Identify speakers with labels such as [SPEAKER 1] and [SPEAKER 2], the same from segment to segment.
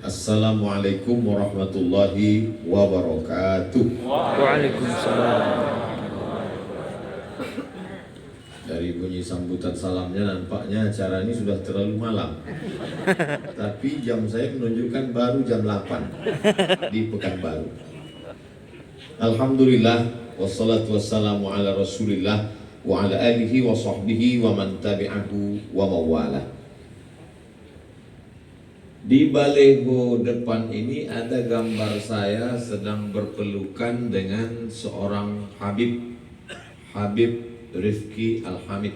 [SPEAKER 1] Assalamualaikum warahmatullahi wabarakatuh.
[SPEAKER 2] Waalaikumsalam.
[SPEAKER 1] Dari bunyi sambutan salamnya nampaknya acara ini sudah terlalu malam. Tapi jam saya menunjukkan baru jam 8 di Pekanbaru. Alhamdulillah wassalatu wassalamu ala Rasulillah wa ala alihi wa sahbihi wa man tabi'ahu wa mawalah. Di baliho depan ini ada gambar saya sedang berpelukan dengan seorang Habib Rifki Al-Hamid.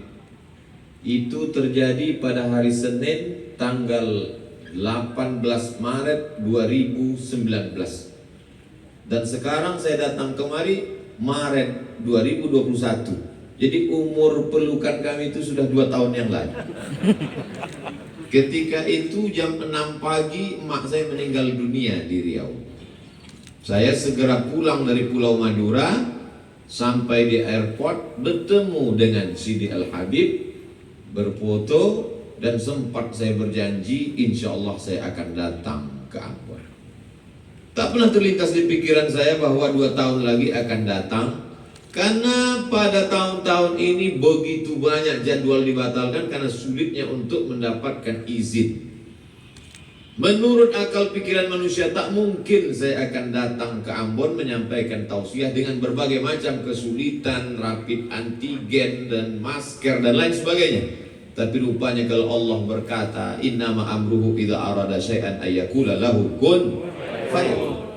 [SPEAKER 1] Itu terjadi pada hari Senin tanggal 18 Maret 2019. Dan sekarang saya datang kemari Maret 2021. Jadi umur pelukan kami itu sudah 2 tahun yang lalu. Ketika itu jam 6 pagi emak saya meninggal dunia di Riau. Saya segera pulang dari Pulau Madura, sampai di airport bertemu dengan Sidi Al-Habib, berfoto, dan sempat saya berjanji insya Allah saya akan datang ke Ambon. Tak pernah terlintas di pikiran saya bahwa 2 tahun lagi akan datang, karena pada tahun-tahun ini begitu banyak jadwal dibatalkan karena sulitnya untuk mendapatkan izin. Menurut akal pikiran manusia tak mungkin saya akan datang ke Ambon menyampaikan tausiah dengan berbagai macam kesulitan, rapid antigen dan masker dan lain sebagainya. Tapi rupanya kalau Allah berkata, innama amruhu idza arada syai'an ayyakula lahu kun fayakun.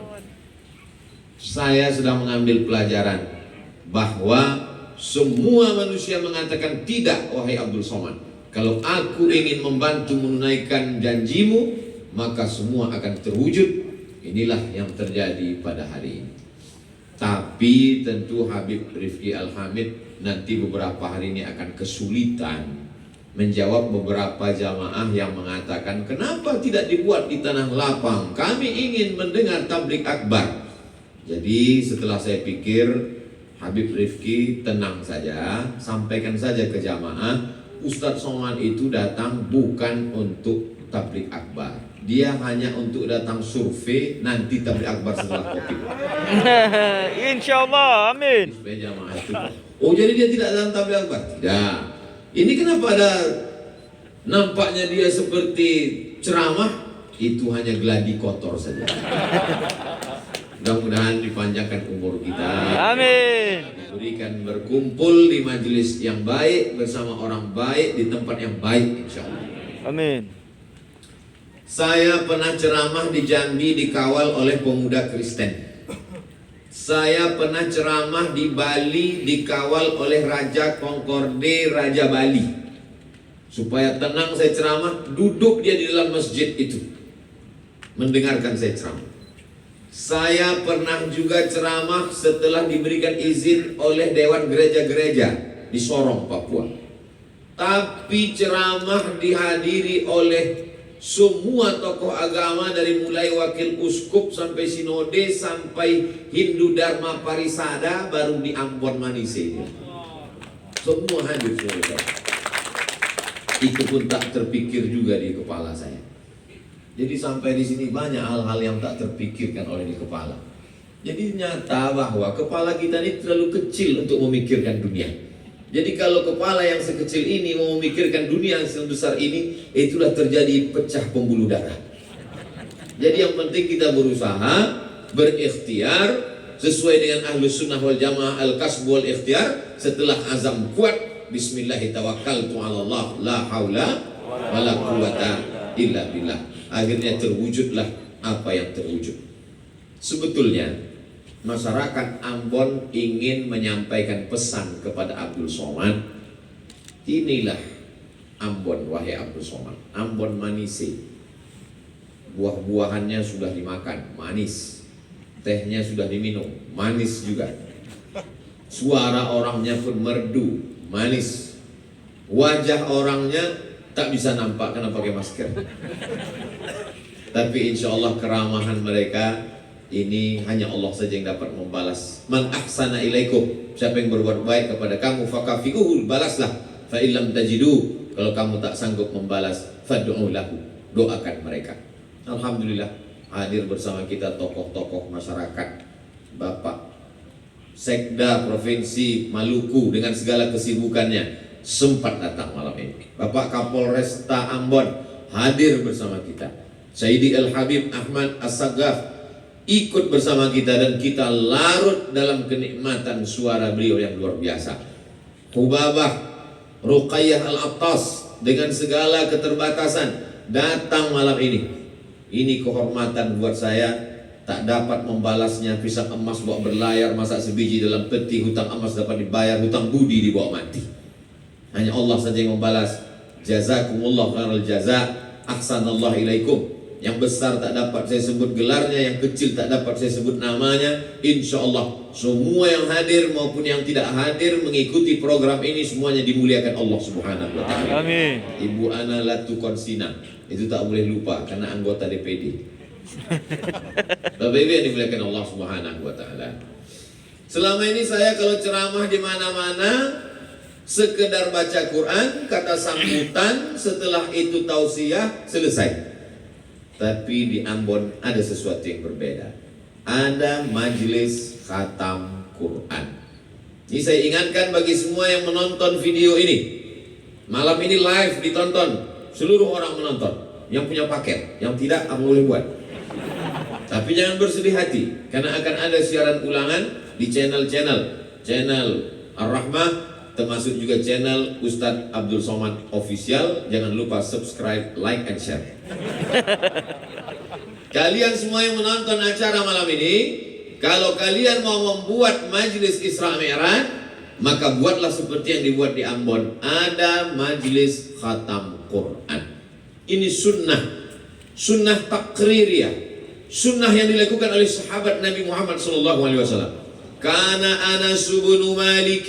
[SPEAKER 1] Saya sedang mengambil pelajaran bahwa semua manusia mengatakan tidak, wahai Abdul Somad. Kalau aku ingin membantu menunaikan janjimu, maka semua akan terwujud. Inilah yang terjadi pada hari ini. Tapi tentu Habib Rifki Al-Hamid nanti beberapa hari ini akan kesulitan menjawab beberapa jamaah yang mengatakan, kenapa tidak dibuat di tanah lapang? Kami ingin mendengar tablik akbar. Jadi setelah saya pikir, Habib Rifki tenang saja, sampaikan saja ke jamaah, Ustadz Somad itu datang bukan untuk tablik akbar. Dia hanya untuk datang survei, nanti tablik akbar setelah Covid.
[SPEAKER 2] Insyaallah, amin.
[SPEAKER 1] Supaya jamaah itu. Oh, jadi dia tidak datang tablik akbar? Tidak. Ini kenapa ada nampaknya dia seperti ceramah? Itu hanya gladi kotor saja. Mudah-mudahan dipanjangkan umur kita.
[SPEAKER 2] Amin.
[SPEAKER 1] Diberikan berkumpul di majelis yang baik bersama orang baik di tempat yang baik, insya Allah.
[SPEAKER 2] Amin.
[SPEAKER 1] Saya pernah ceramah di Jambi dikawal oleh pemuda Kristen. Saya pernah ceramah di Bali dikawal oleh Raja Kongkorde, Raja Bali. Supaya tenang saya ceramah, duduk dia di dalam masjid itu mendengarkan saya ceramah. Saya pernah juga ceramah setelah diberikan izin oleh Dewan Gereja-Gereja di Sorong, Papua. Tapi ceramah dihadiri oleh semua tokoh agama dari mulai wakil uskup sampai sinode sampai Hindu Dharma Parisada baru di Ambon Manise. Semua hadir semua. Itu pun tak terpikir juga di kepala saya. Jadi sampai di sini banyak hal-hal yang tak terpikirkan oleh di kepala. Jadi nyata bahwa kepala kita ini terlalu kecil untuk memikirkan dunia. Jadi kalau kepala yang sekecil ini mau memikirkan dunia yang sebesar ini, itulah terjadi pecah pembuluh darah. Jadi yang penting kita berusaha, berikhtiar sesuai dengan Ahlus Sunnah wal Jamaah al-kasbu wal ikhtiar. Setelah azam kuat, Bismillahirrahmanirrahim, la haula wala quwata illa billah. Akhirnya terwujudlah apa yang terwujud. Sebetulnya masyarakat Ambon ingin menyampaikan pesan kepada Abdul Somad. Inilah Ambon, wahai Abdul Somad. Ambon Manise. Buah-buahannya sudah dimakan, manis. Tehnya sudah diminum, manis juga. Suara orangnya pun merdu, manis. Wajah orangnya tak bisa nampak karena pakai masker. Tapi insya Allah keramahan mereka ini hanya Allah saja yang dapat membalas. Man ahsana ilaikum, siapa yang berbuat baik kepada kamu, fakafi'uhu, balaslah. Fa illam tajidu, kalau kamu tak sanggup membalas, fad'u lahu, doakan mereka. Alhamdulillah hadir bersama kita tokoh-tokoh masyarakat, Bapak Sekda Provinsi Maluku dengan segala kesibukannya sempat datang malam ini. Bapak Kapolresta Ambon hadir bersama kita. Sayyidi Al Habib Ahmad As-Sagaf ikut bersama kita dan kita larut dalam kenikmatan suara beliau yang luar biasa. Hubabah Ruqayyah Al-Attas dengan segala keterbatasan datang malam ini. Ini kehormatan buat saya, tak dapat membalasnya. Pisang emas bawa berlayar, masak sebiji dalam peti. Hutang emas dapat dibayar, hutang budi dibawa mati. Hanya Allah saja yang membalas. Jazakumullah khairal jaza, ahsanallah ilaikum. Yang besar tak dapat saya sebut gelarnya, yang kecil tak dapat saya sebut namanya. Insya Allah semua yang hadir maupun yang tidak hadir mengikuti program ini semuanya dimuliakan Allah Subhanahu wa taala.
[SPEAKER 2] Amin.
[SPEAKER 1] Ibu Ana Latukonsina itu tak boleh lupa karena anggota DPD. Bapak Ibu yang dimuliakan Allah Subhanahu wa taala. Selama ini saya kalau ceramah di mana-mana sekedar baca Quran, kata sambutan, setelah itu tausiah, selesai. Tapi di Ambon ada sesuatu yang berbeda. Ada majelis khatam Quran. Ini saya ingatkan bagi semua yang menonton video ini. Malam ini live ditonton, seluruh orang menonton. Yang punya paket, yang tidak boleh buat. Tapi jangan bersedih hati, karena akan ada siaran ulangan di channel Ar-Rahmah, termasuk juga channel Ustadz Abdul Somad Official. Jangan lupa subscribe, like, and share. Kalian semua yang menonton acara malam ini, kalau kalian mau membuat majelis Isra Mi'raj, maka buatlah seperti yang dibuat di Ambon. Ada majelis khatam Quran. Ini sunnah takririyah, sunnah yang dilakukan oleh sahabat Nabi Muhammad SAW. Kana Anas bin Malik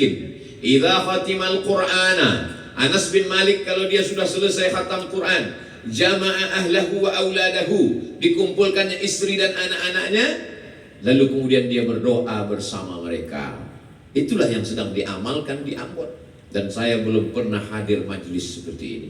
[SPEAKER 1] idza khatimal Qur'ana. Anas bin Malik kalau dia sudah selesai khatam Quran, jama'a ahlahu wa auladahu, dikumpulkannya istri dan anak-anaknya, lalu kemudian dia berdoa bersama mereka. Itulah yang sedang diamalkan di Ambon. Dan saya belum pernah hadir majelis seperti ini.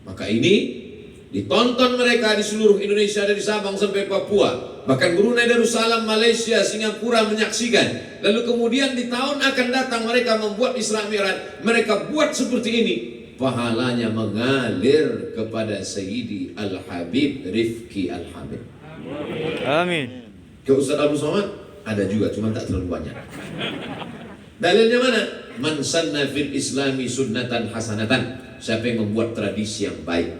[SPEAKER 1] Maka ini ditonton mereka di seluruh Indonesia, dari Sabang sampai Papua, bahkan Brunei Darussalam, Malaysia, Singapura menyaksikan. Lalu kemudian di tahun akan datang mereka membuat Isra Mi'raj, mereka buat seperti ini, pahalanya mengalir kepada Sayyidi Al Habib Rifki Al Habib.
[SPEAKER 2] Amin.
[SPEAKER 1] Ke Ustaz Abdul Somad ada juga, cuma tak terlalu banyak. Dalilnya mana? Man sanna fil islami sunnatan hasanatan. Siapa yang membuat tradisi yang baik,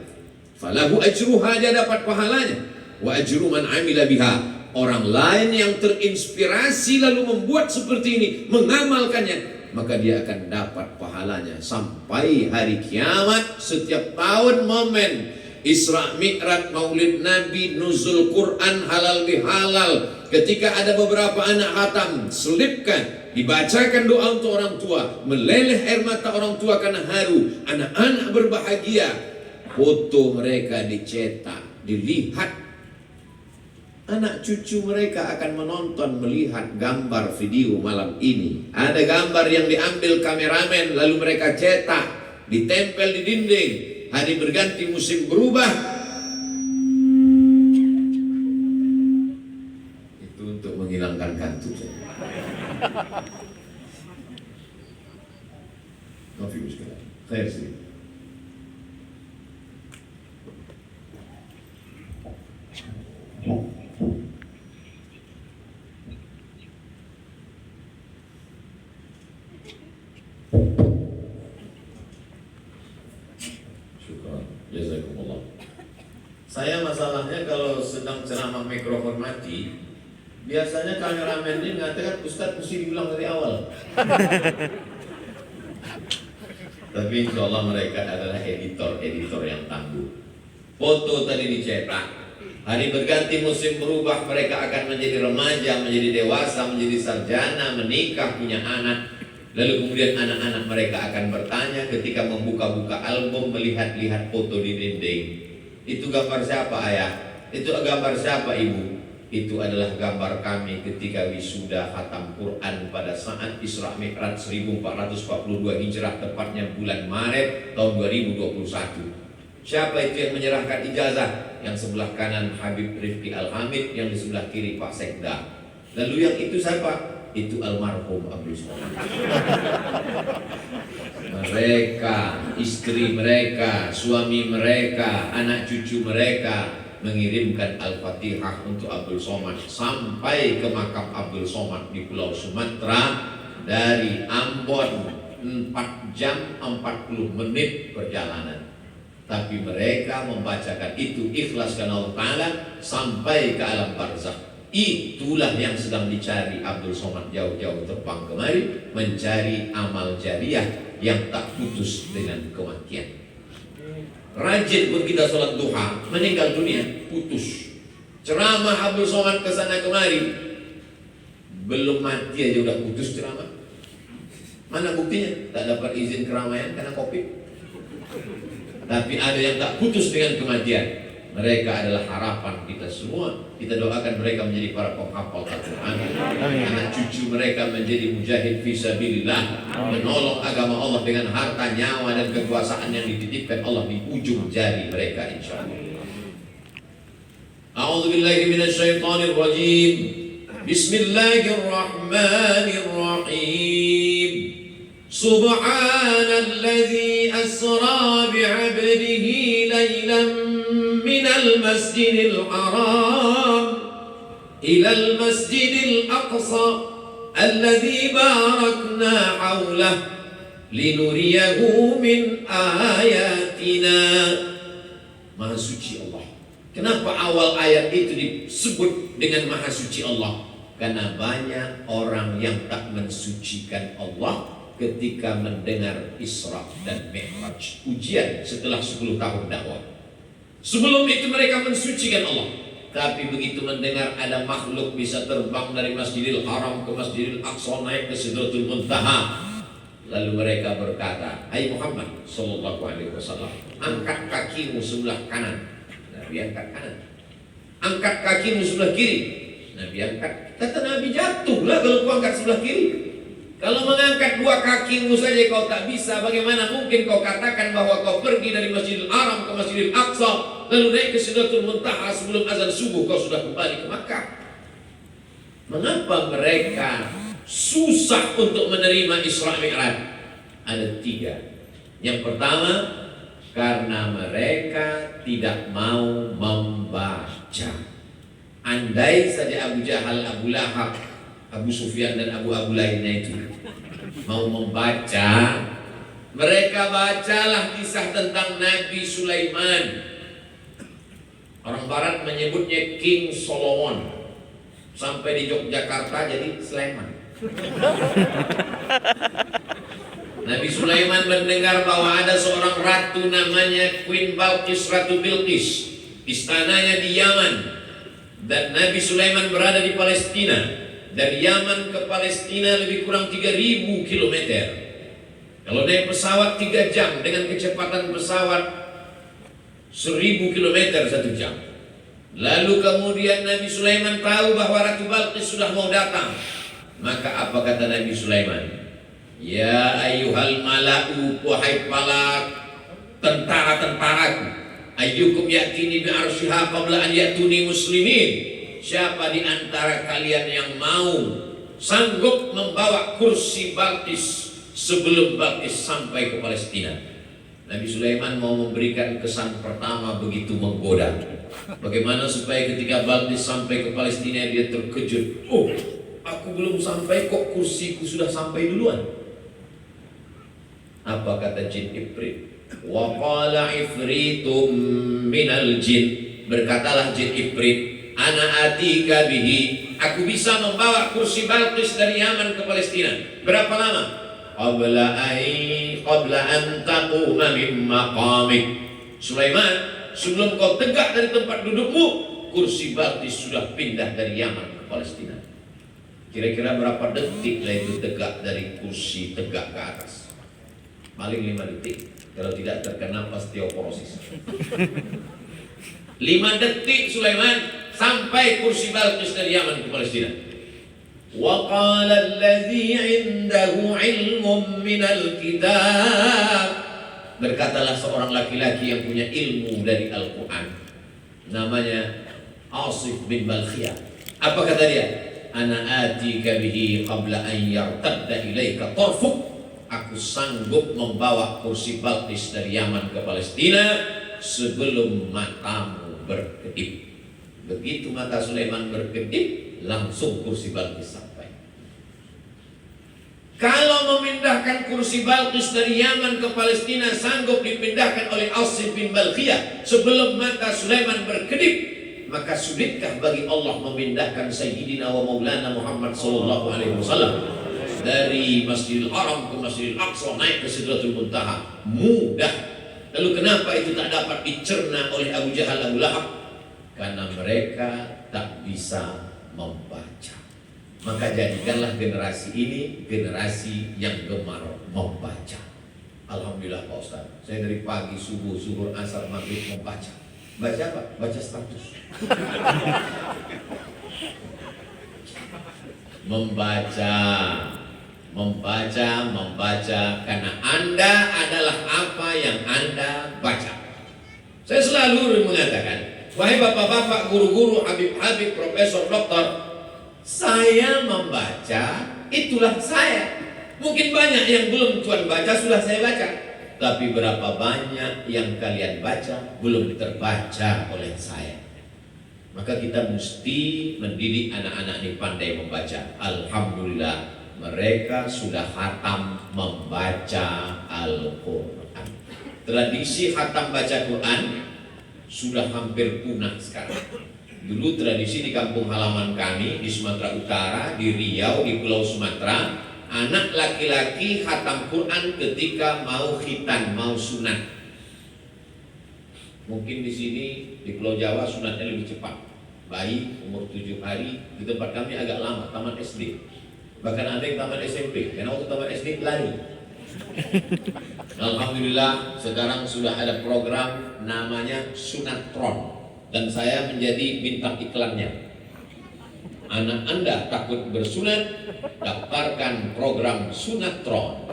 [SPEAKER 1] falahu ajruha, dia dapat pahalanya. Wa ajru man amila biha. Orang lain yang terinspirasi lalu membuat seperti ini, mengamalkannya, maka dia akan dapat pahalanya sampai hari kiamat. Setiap tahun momen Isra Mi'raj, Maulid Nabi, nuzul Quran, halal bihalal. Ketika ada beberapa anak khatam, selipkan, dibacakan doa untuk orang tua, meleleh air mata orang tua karena haru, anak-anak berbahagia, foto mereka dicetak, dilihat, anak cucu mereka akan menonton, melihat gambar video malam ini. Ada gambar yang diambil kameramen lalu mereka cetak, ditempel di dinding. Hari berganti musim berubah, itu untuk menghilangkan kantuk. Maaf ibu sekalian, saya sini. Syukran, jazakumullah. Saya masalahnya kalau sedang ceramah mikrofon mati, biasanya kameramen ini mengatakan Ustadz mesti diulang dari awal. Tapi insya Allah mereka adalah editor yang tangguh. Foto tadi dicetak, hari berganti musim berubah, mereka akan menjadi remaja, menjadi dewasa, menjadi sarjana, menikah, punya anak. Lalu kemudian anak-anak mereka akan bertanya ketika membuka-buka album, melihat-lihat foto di dinding. Itu gambar siapa ayah? Itu gambar siapa ibu? Itu adalah gambar kami ketika wisuda khatam Quran pada saat Isra Mi'raj 1442 Hijrah, tepatnya bulan Maret tahun 2021. Siapa itu yang menyerahkan ijazah? yang sebelah kanan Habib Rifki Al-Hamid, yang di sebelah kiri Pak Sekda. Lalu yang itu siapa? Itu almarhum Abdul Somad. Mereka, istri mereka, suami mereka, anak cucu mereka mengirimkan Al-Fatihah untuk Abdul Somad sampai ke makam Abdul Somad di Pulau Sumatera dari Ambon, 4 jam 40 menit perjalanan. Tapi mereka membacakan itu ikhlas karena Allah Ta'ala sampai ke alam barzakh. Itulah yang sedang dicari Abdul Somad, jauh-jauh terbang kemari mencari amal jariah yang tak putus dengan kematian. Rajin pun kita sholat duha, meninggal dunia, putus. Ceramah Abdul Somad kesana kemari, belum mati aja udah putus ceramah. Mana buktinya? Tak dapat izin keramaian karena COVID. Tapi ada yang tak putus dengan kematian. Mereka adalah harapan kita semua. Kita doakan mereka menjadi para penghafal Al-Quran. Anak cucu mereka menjadi mujahid fisabilillah, menolong agama Allah dengan harta, nyawa, dan kekuasaan yang dititipkan Allah di ujung jari mereka, insyaallah. A'udzubillahi minasyaitonir rajim. Bismillahirrahmanirrahim. Subhanalladzi asra bi'abdihi laylan minal masjidil haram ilal masjidil aqsa alladzi barakna hawlah linuriyahu min ayatina. Maha suci Allah. Kenapa awal ayat itu disebut dengan Maha suci Allah? Karena banyak orang yang tak mensucikan Allah ketika mendengar Isra dan Mi'raj, ujian setelah 10 tahun dakwah. Sebelum itu mereka mensucikan Allah, tapi begitu mendengar ada makhluk bisa terbang dari Masjidil Haram ke Masjidil Aqsa, naik ke Sidratul Muntaha, lalu mereka berkata, "Hai Muhammad sallallahu alaihi wasallam, angkat kakimu sebelah kanan." Nabi angkat kanan. "Angkat kakimu sebelah kiri." Nabi angkat. Kata Nabi, "Jatuhlah kalau kau angkat sebelah kiri. Kalau mengangkat 2 kakimu saja kau tak bisa, bagaimana mungkin kau katakan bahwa kau pergi dari Masjidil Haram ke Masjidil Aqsa, lalu naik ke Sidratul Muntaha sebelum azan subuh kau sudah kembali ke Makkah?" Mengapa mereka susah untuk menerima Isra Mi'raj? Ada 3. Yang pertama, karena mereka tidak mau membaca. Andai saja Abu Jahal, Abu Lahab, Abu Sufyan dan Abu lainnya itu mau membaca, mereka bacalah kisah tentang Nabi Sulaiman. Orang Barat menyebutnya King Solomon. Sampai di Yogyakarta jadi Sleman. Nabi Sulaiman mendengar bahwa ada seorang ratu namanya Queen Balqis, Ratu Bilqis. Istananya di Yaman. Dan Nabi Sulaiman berada di Palestina. Dari Yaman ke Palestina lebih kurang 3.000 km. Kalau naik pesawat 3 jam dengan kecepatan pesawat 1.000 km 1 jam. Lalu kemudian Nabi Sulaiman tahu bahwa Ratu Balqis sudah mau datang. Maka apa kata Nabi Sulaiman? "Ya ayyuhal mala'u, wahai para tentara-tentaraku, ayyukum ya'tini bi arsyiha qabla an ya'tuni muslimin." Siapa di antara kalian yang mau sanggup membawa kursi Balqis sebelum Balqis sampai ke Palestina? Nabi Sulaiman mau memberikan kesan pertama begitu menggoda. Bagaimana supaya ketika Balqis sampai ke Palestina dia terkejut. "Oh, aku belum sampai kok kursiku sudah sampai duluan." Apa kata jin Ifrit? "Wa qala ifritum minal jin." Berkatalah jin Ifrit, "Ana atika bihi." Aku bisa membawa kursi Balqis dari Yaman ke Palestina. Berapa lama? Qabla an taquma min maqamik. Sulaiman, sebelum kau tegak dari tempat dudukmu, kursi Balqis sudah pindah dari Yaman ke Palestina. Kira-kira berapa detik lah itu tegak dari kursi tegak ke atas? Paling 5 detik. Kalau tidak terkena osteoporosis. 5 detik Sulaiman sampai kursi Balqis dari Yaman ke Palestina. Wa qala alladhi 'indahu 'ilmun minal kitab. Berkatalah seorang laki-laki yang punya ilmu dari Al-Quran. namanya Asif bin Balkhiyah. Apa kata dia? Ana atika bihi qabla an yartadda ilaika tarfuk. Aku sanggup membawa kursi Balqis dari Yaman ke Palestina sebelum matamu berkedip. Begitu mata Sulaiman berkedip, langsung kursi Balqis sampai. Kalau memindahkan kursi Balqis dari Yaman ke Palestina sanggup dipindahkan oleh Asif bin Balkhiyah sebelum mata Sulaiman berkedip, maka sulitkah bagi Allah memindahkan Sayyidina wa Maulana Muhammad sallallahu alaihi wasallam dari Masjidil Haram ke Masjidil Aqsa naik ke Sidratul Muntaha? Mudah. Lalu kenapa itu tak dapat dicerna oleh Abu Jahal, Abu Lahab? Karena mereka tak bisa membaca. Maka jadikanlah generasi ini generasi yang gemar membaca. Alhamdulillah Pak Ustaz, saya dari pagi subuh, zuhur, asar, maghrib membaca. Baca apa? Baca status. Membaca, karena Anda adalah apa yang Anda baca. Saya selalu mengatakan, wahai bapak-bapak, guru-guru, habib-habib, profesor, doktor, saya membaca, itulah saya. Mungkin banyak yang belum Tuhan baca, sudah saya baca. Tapi berapa banyak yang kalian baca, belum terbaca oleh saya. Maka kita mesti mendidik anak-anak ini pandai membaca. Alhamdulillah, mereka sudah khatam membaca Al-Quran. Tradisi khatam baca Quran sudah hampir punah sekarang. Dulu tradisi di kampung halaman kami di Sumatera Utara, di Riau, di Pulau Sumatera, anak laki-laki khatam Quran ketika mau khitan, mau sunat. Mungkin di sini di Pulau Jawa sunatnya lebih cepat. Bayi umur 7 hari, di tempat kami agak lama, tamat SD. Bahkan ada yang tamat SMP, karena waktu tamat SD lari. Alhamdulillah sekarang sudah ada program namanya Sunatron, dan saya menjadi bintang iklannya. Anak Anda takut bersunat, daftarkan program Sunatron.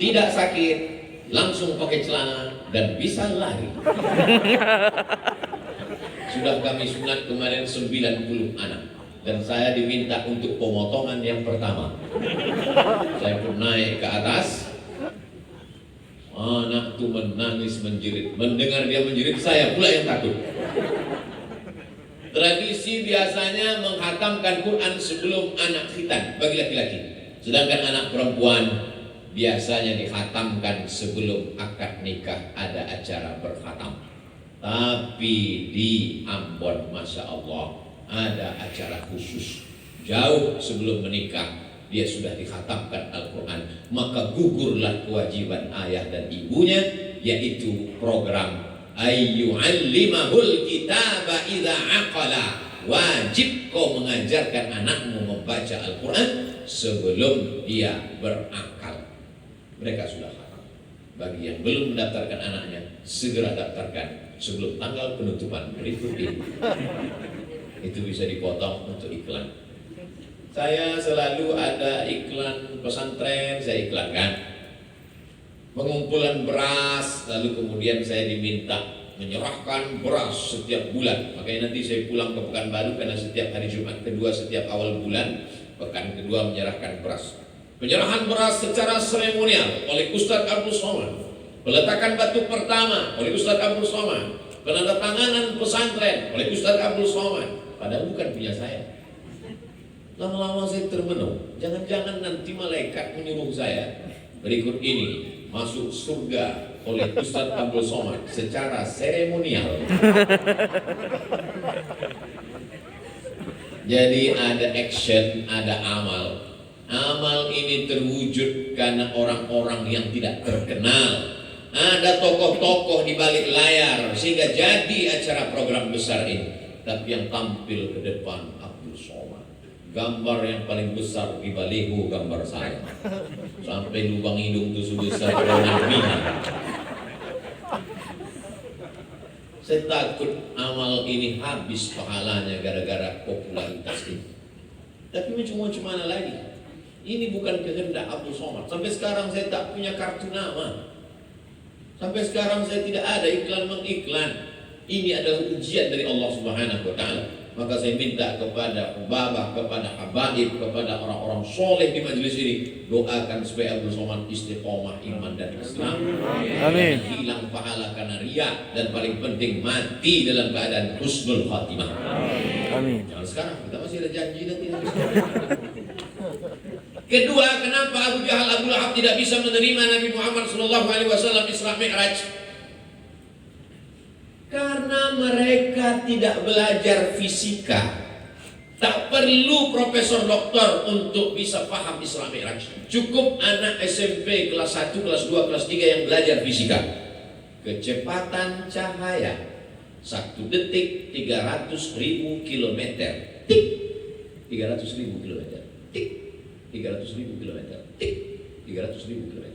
[SPEAKER 1] Tidak sakit, langsung pakai celana dan bisa lari. Sudah kami sunat kemarin 90 anak, dan saya diminta untuk pemotongan yang pertama. Saya pun naik ke atas, anak itu menangis menjerit. Mendengar dia menjerit, saya pula yang takut. Tradisi biasanya menghatamkan Quran sebelum anak khitan bagi laki-laki, sedangkan anak perempuan biasanya dihatamkan sebelum akad nikah, ada acara berkhatam. Tapi di Ambon, Masya Allah, ada acara khusus. Jauh sebelum menikah, dia sudah dikhatamkan Al-Quran. Maka gugurlah kewajiban ayah dan ibunya, yaitu program ayyu'allimahul kitaba idza aqala. Wajib kau mengajarkan anakmu membaca Al-Quran sebelum dia berakal. Mereka sudah khatam. Bagi yang belum mendaftarkan anaknya, segera daftarkan sebelum tanggal penutupan berikut ini. Itu bisa dipotong untuk iklan. Saya selalu ada iklan pesantren, saya iklankan. Pengumpulan beras, lalu kemudian saya diminta menyerahkan beras setiap bulan. Makanya nanti saya pulang ke Pekanbaru, karena setiap hari Jumat kedua setiap awal bulan, pekan kedua menyerahkan beras. Penyerahan beras secara seremonial oleh Ustadz Abdul Somad. Peletakan batu pertama oleh Ustadz Abdul Somad. Penandatanganan pesantren oleh Ustadz Abdul Somad. Padahal bukan punya saya. Lama-lama saya termenung, jangan-jangan nanti malaikat menyuruh saya berikut ini masuk surga oleh Ustadz Abdul Somad secara seremonial. Jadi ada action, ada amal. Amal ini terwujud karena orang-orang yang tidak terkenal. Ada tokoh-tokoh di balik layar sehingga jadi acara program besar ini. Tapi yang tampil ke depan Abdul Somad. Gambar yang paling besar di baliho gambar saya. Sampai lubang hidung itu sebesar pohon mina. Saya takut amal ini habis pahalanya gara-gara popularitas ini. Tapi macam mana lagi? Ini bukan kehendak Abdul Somad. Sampai sekarang saya tak punya kartu nama. Sampai sekarang saya tidak ada iklan mengiklan. Ini adalah ujian dari Allah Subhanahu wa taala. Maka saya minta kepada Babah, kepada habaib, kepada orang-orang soleh di majelis ini, doakan supaya Abdul Somad istiqomah iman dan Islam.
[SPEAKER 2] Amin.
[SPEAKER 1] Hilang pahala karena riya, dan paling penting mati dalam keadaan husnul khatimah.
[SPEAKER 2] Amin.
[SPEAKER 1] Jangan sekarang, kita masih ada janji nanti. Kedua, kenapa Abu Jahal, Abu Lahab tidak bisa menerima Nabi Muhammad SAW Isra Mi'raj? Karena mereka tidak belajar fisika. Tak perlu profesor doktor untuk bisa paham Isra Mi'raj. Cukup anak SMP kelas 1, kelas 2, kelas 3 yang belajar fisika. Kecepatan cahaya 1 detik 300.000 km. Tik. 300.000 km. Tik. 300.000 km. Tik. 300.000 km.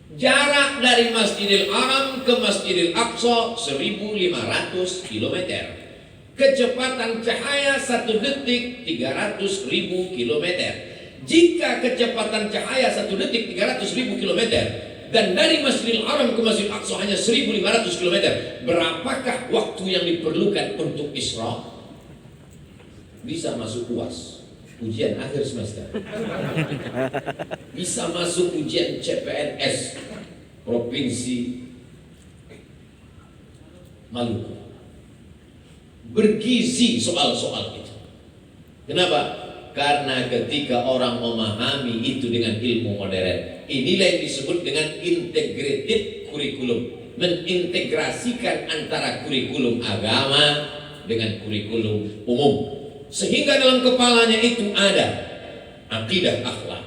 [SPEAKER 1] Jarak dari Masjidil Haram ke Masjidil Aqsa 1.500 km. Kecepatan cahaya 1 detik 300.000 km. Jika kecepatan cahaya 1 detik 300.000 km dan dari Masjidil Haram ke Masjidil Aqsa hanya 1.500 km, berapakah waktu yang diperlukan untuk Isra? Bisa masuk UAS, ujian akhir semester. Bisa masuk ujian CPNS Provinsi Maluku. Bergizi soal-soal itu. Kenapa? Karena ketika orang memahami itu dengan ilmu modern, inilah yang disebut dengan integrated kurikulum. Mengintegrasikan antara kurikulum agama dengan kurikulum umum. Sehingga dalam kepalanya itu ada akidah akhlak,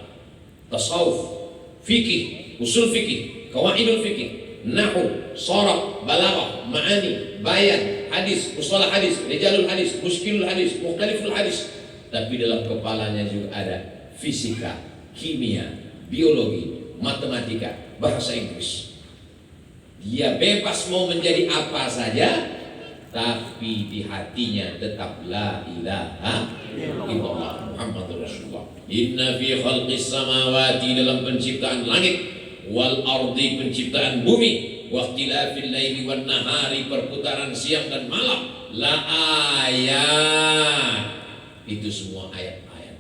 [SPEAKER 1] tasawuf, fikih, usul fikih, qawaidul fikih, nahwu, sharaf, balaghah, ma'ani, bayan, hadis, mustalah hadis, rijalul hadis, muskilul hadis, mukhtaliful hadis. Tapi dalam kepalanya juga ada fisika, kimia, biologi, matematika, bahasa Inggris. Dia bebas mau menjadi apa saja, tapi di hatinya tetap la ilaha illallah Muhammadur Rasulullah. Inna fi khalqis samawati, dalam penciptaan langit, wal ardi, penciptaan bumi, wa ikhtilafil laili wan nahari, perputaran siang dan malam, la ayat. Itu semua ayat-ayat.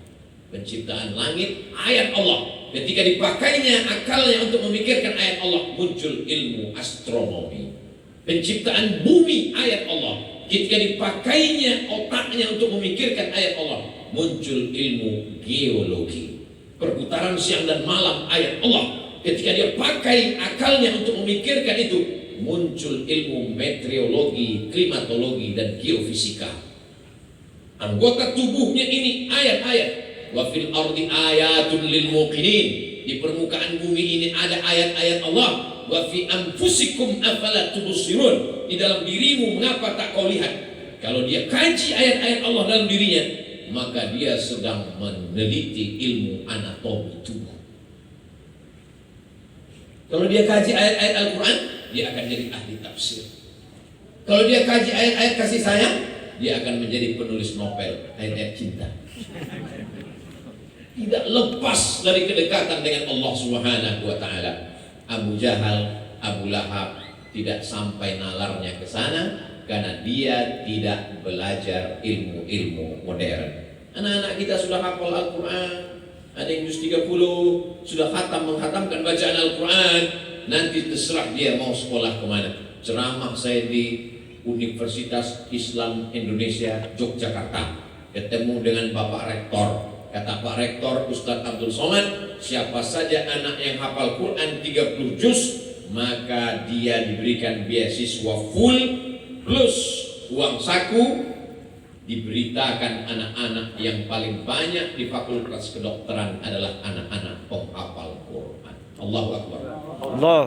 [SPEAKER 1] Penciptaan langit ayat Allah. Ketika dipakainya akalnya untuk memikirkan ayat Allah, muncul ilmu astronomi. Penciptaan bumi ayat Allah. Ketika dipakainya otaknya untuk memikirkan ayat Allah, muncul ilmu geologi. Perputaran siang dan malam ayat Allah. Ketika dia pakai akalnya untuk memikirkan itu, muncul ilmu meteorologi, klimatologi, dan geofisika. Anggota tubuhnya ini ayat-ayat. Wa fil ardi ayatun lil muqinin. Di permukaan bumi ini ada ayat-ayat Allah. Wa fi anfusikum afala tubsirun. Di dalam dirimu mengapa tak kau lihat? Kalau dia kaji ayat-ayat Allah dalam dirinya, maka dia sedang meneliti ilmu anatomi tubuh. Kalau dia kaji ayat-ayat Al-Quran, dia akan jadi ahli tafsir. Kalau dia kaji ayat-ayat kasih sayang, dia akan menjadi penulis novel ayat-ayat cinta. Tidak lepas dari kedekatan dengan Allah Subhanahu wa taala. Abu Jahal, Abu Lahab tidak sampai nalarnya ke sana karena dia tidak belajar ilmu-ilmu modern. Anak-anak kita sudah hafal Al-Quran, ada yang juz 30, sudah menghatamkan bacaan Al-Quran. Nanti terserah dia mau sekolah kemana. Ceramah saya di Universitas Islam Indonesia Yogyakarta, ketemu dengan Bapak Rektor. Kata Pak Rektor Ustadz Abdul Somad, siapa saja anak yang hafal Quran 30 juz, maka dia diberikan beasiswa full plus uang saku. Diberitakan anak-anak yang paling banyak di fakultas kedokteran adalah anak-anak penghafal Quran. Allahu Akbar.
[SPEAKER 2] Allah.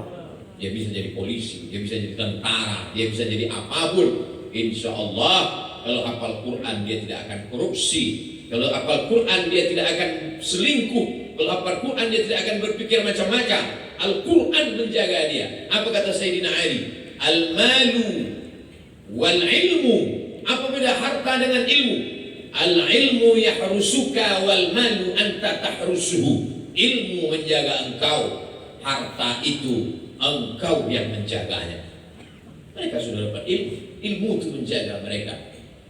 [SPEAKER 1] Dia bisa jadi polisi, dia bisa jadi tentara, dia bisa jadi apapun. Insya Allah kalau hafal Quran dia tidak akan korupsi. Kalau hafal Quran dia tidak akan selingkuh. Kalau hafal Quran dia tidak akan berpikir macam-macam. Al-Quran menjaga dia. Apa kata Sayyidina Ali? Al-malu wal-ilmu. Apa beda harta dengan ilmu? Al-ilmu yahrusuka wal-malu anta tahrusuhu. Ilmu menjaga engkau, harta itu engkau yang menjaganya. Mereka sudah dapat ilmu. ilmu itu menjaga mereka.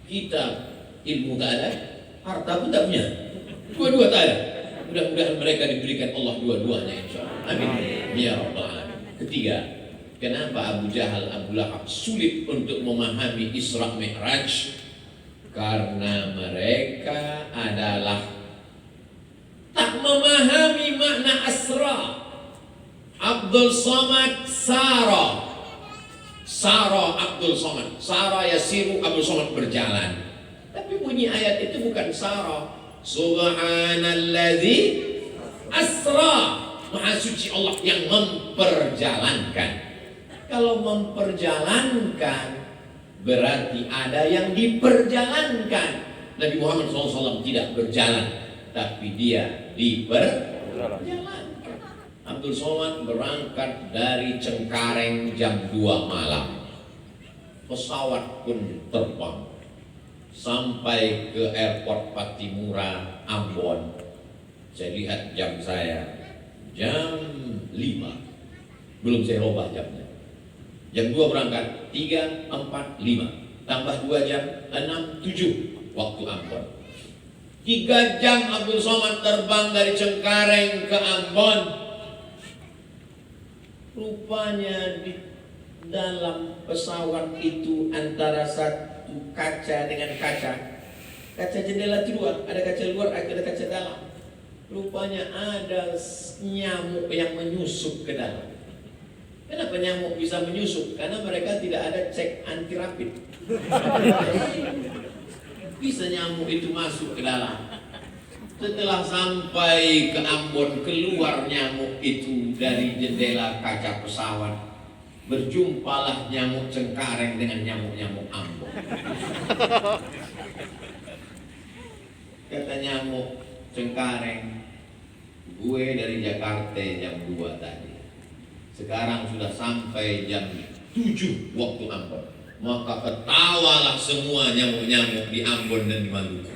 [SPEAKER 1] Kita ilmu tak ada, harta pun tak punya, dua-dua tak ada. Mudah-mudahan mereka diberikan Allah dua-duanya, insyaallah. Amin. Ya Rabbal Alamin. Ketiga, kenapa Abu Jahal, Abu Lahab sulit untuk memahami Isra Mi'raj? Karena mereka adalah tak memahami makna asra. Abdul Somad Sara Abdul Somad, Sara yasiru, Abdul Somad berjalan. Tapi bunyi ayat itu bukan Sara. Subhanalladzi asra, Maha suci Allah yang memperjalankan. Kalau memperjalankan berarti ada yang diperjalankan. Nabi Muhammad SAW tidak berjalan, tapi dia diperjalankan. Abdul Somad berangkat dari Cengkareng jam 2 malam. Pesawat pun terbang sampai ke airport Patimura, Ambon. Saya lihat jam saya, jam 5. Belum saya ubah jamnya. Jam 2 berangkat, 3, 4, 5. Tambah 2 jam, 6, 7 waktu Ambon. 3 jam Abdul Somad terbang dari Cengkareng ke Ambon. Rupanya di dalam pesawat itu antara satu kaca dengan kaca jendela itu dua, ada kaca luar, ada kaca dalam. Rupanya ada nyamuk yang menyusup ke dalam. Kenapa nyamuk bisa menyusup? Karena mereka tidak ada cek anti rapid. Bisa nyamuk itu masuk ke dalam. Setelah sampai ke Ambon, keluar nyamuk itu dari jendela kaca pesawat. Berjumpalah nyamuk Cengkareng dengan nyamuk-nyamuk Ambon. Kata nyamuk Cengkareng, gue dari Jakarta jam 2 tadi. Sekarang sudah sampai jam 7 waktu Ambon. Maka ketawalah semua nyamuk-nyamuk di Ambon dan di Maluku.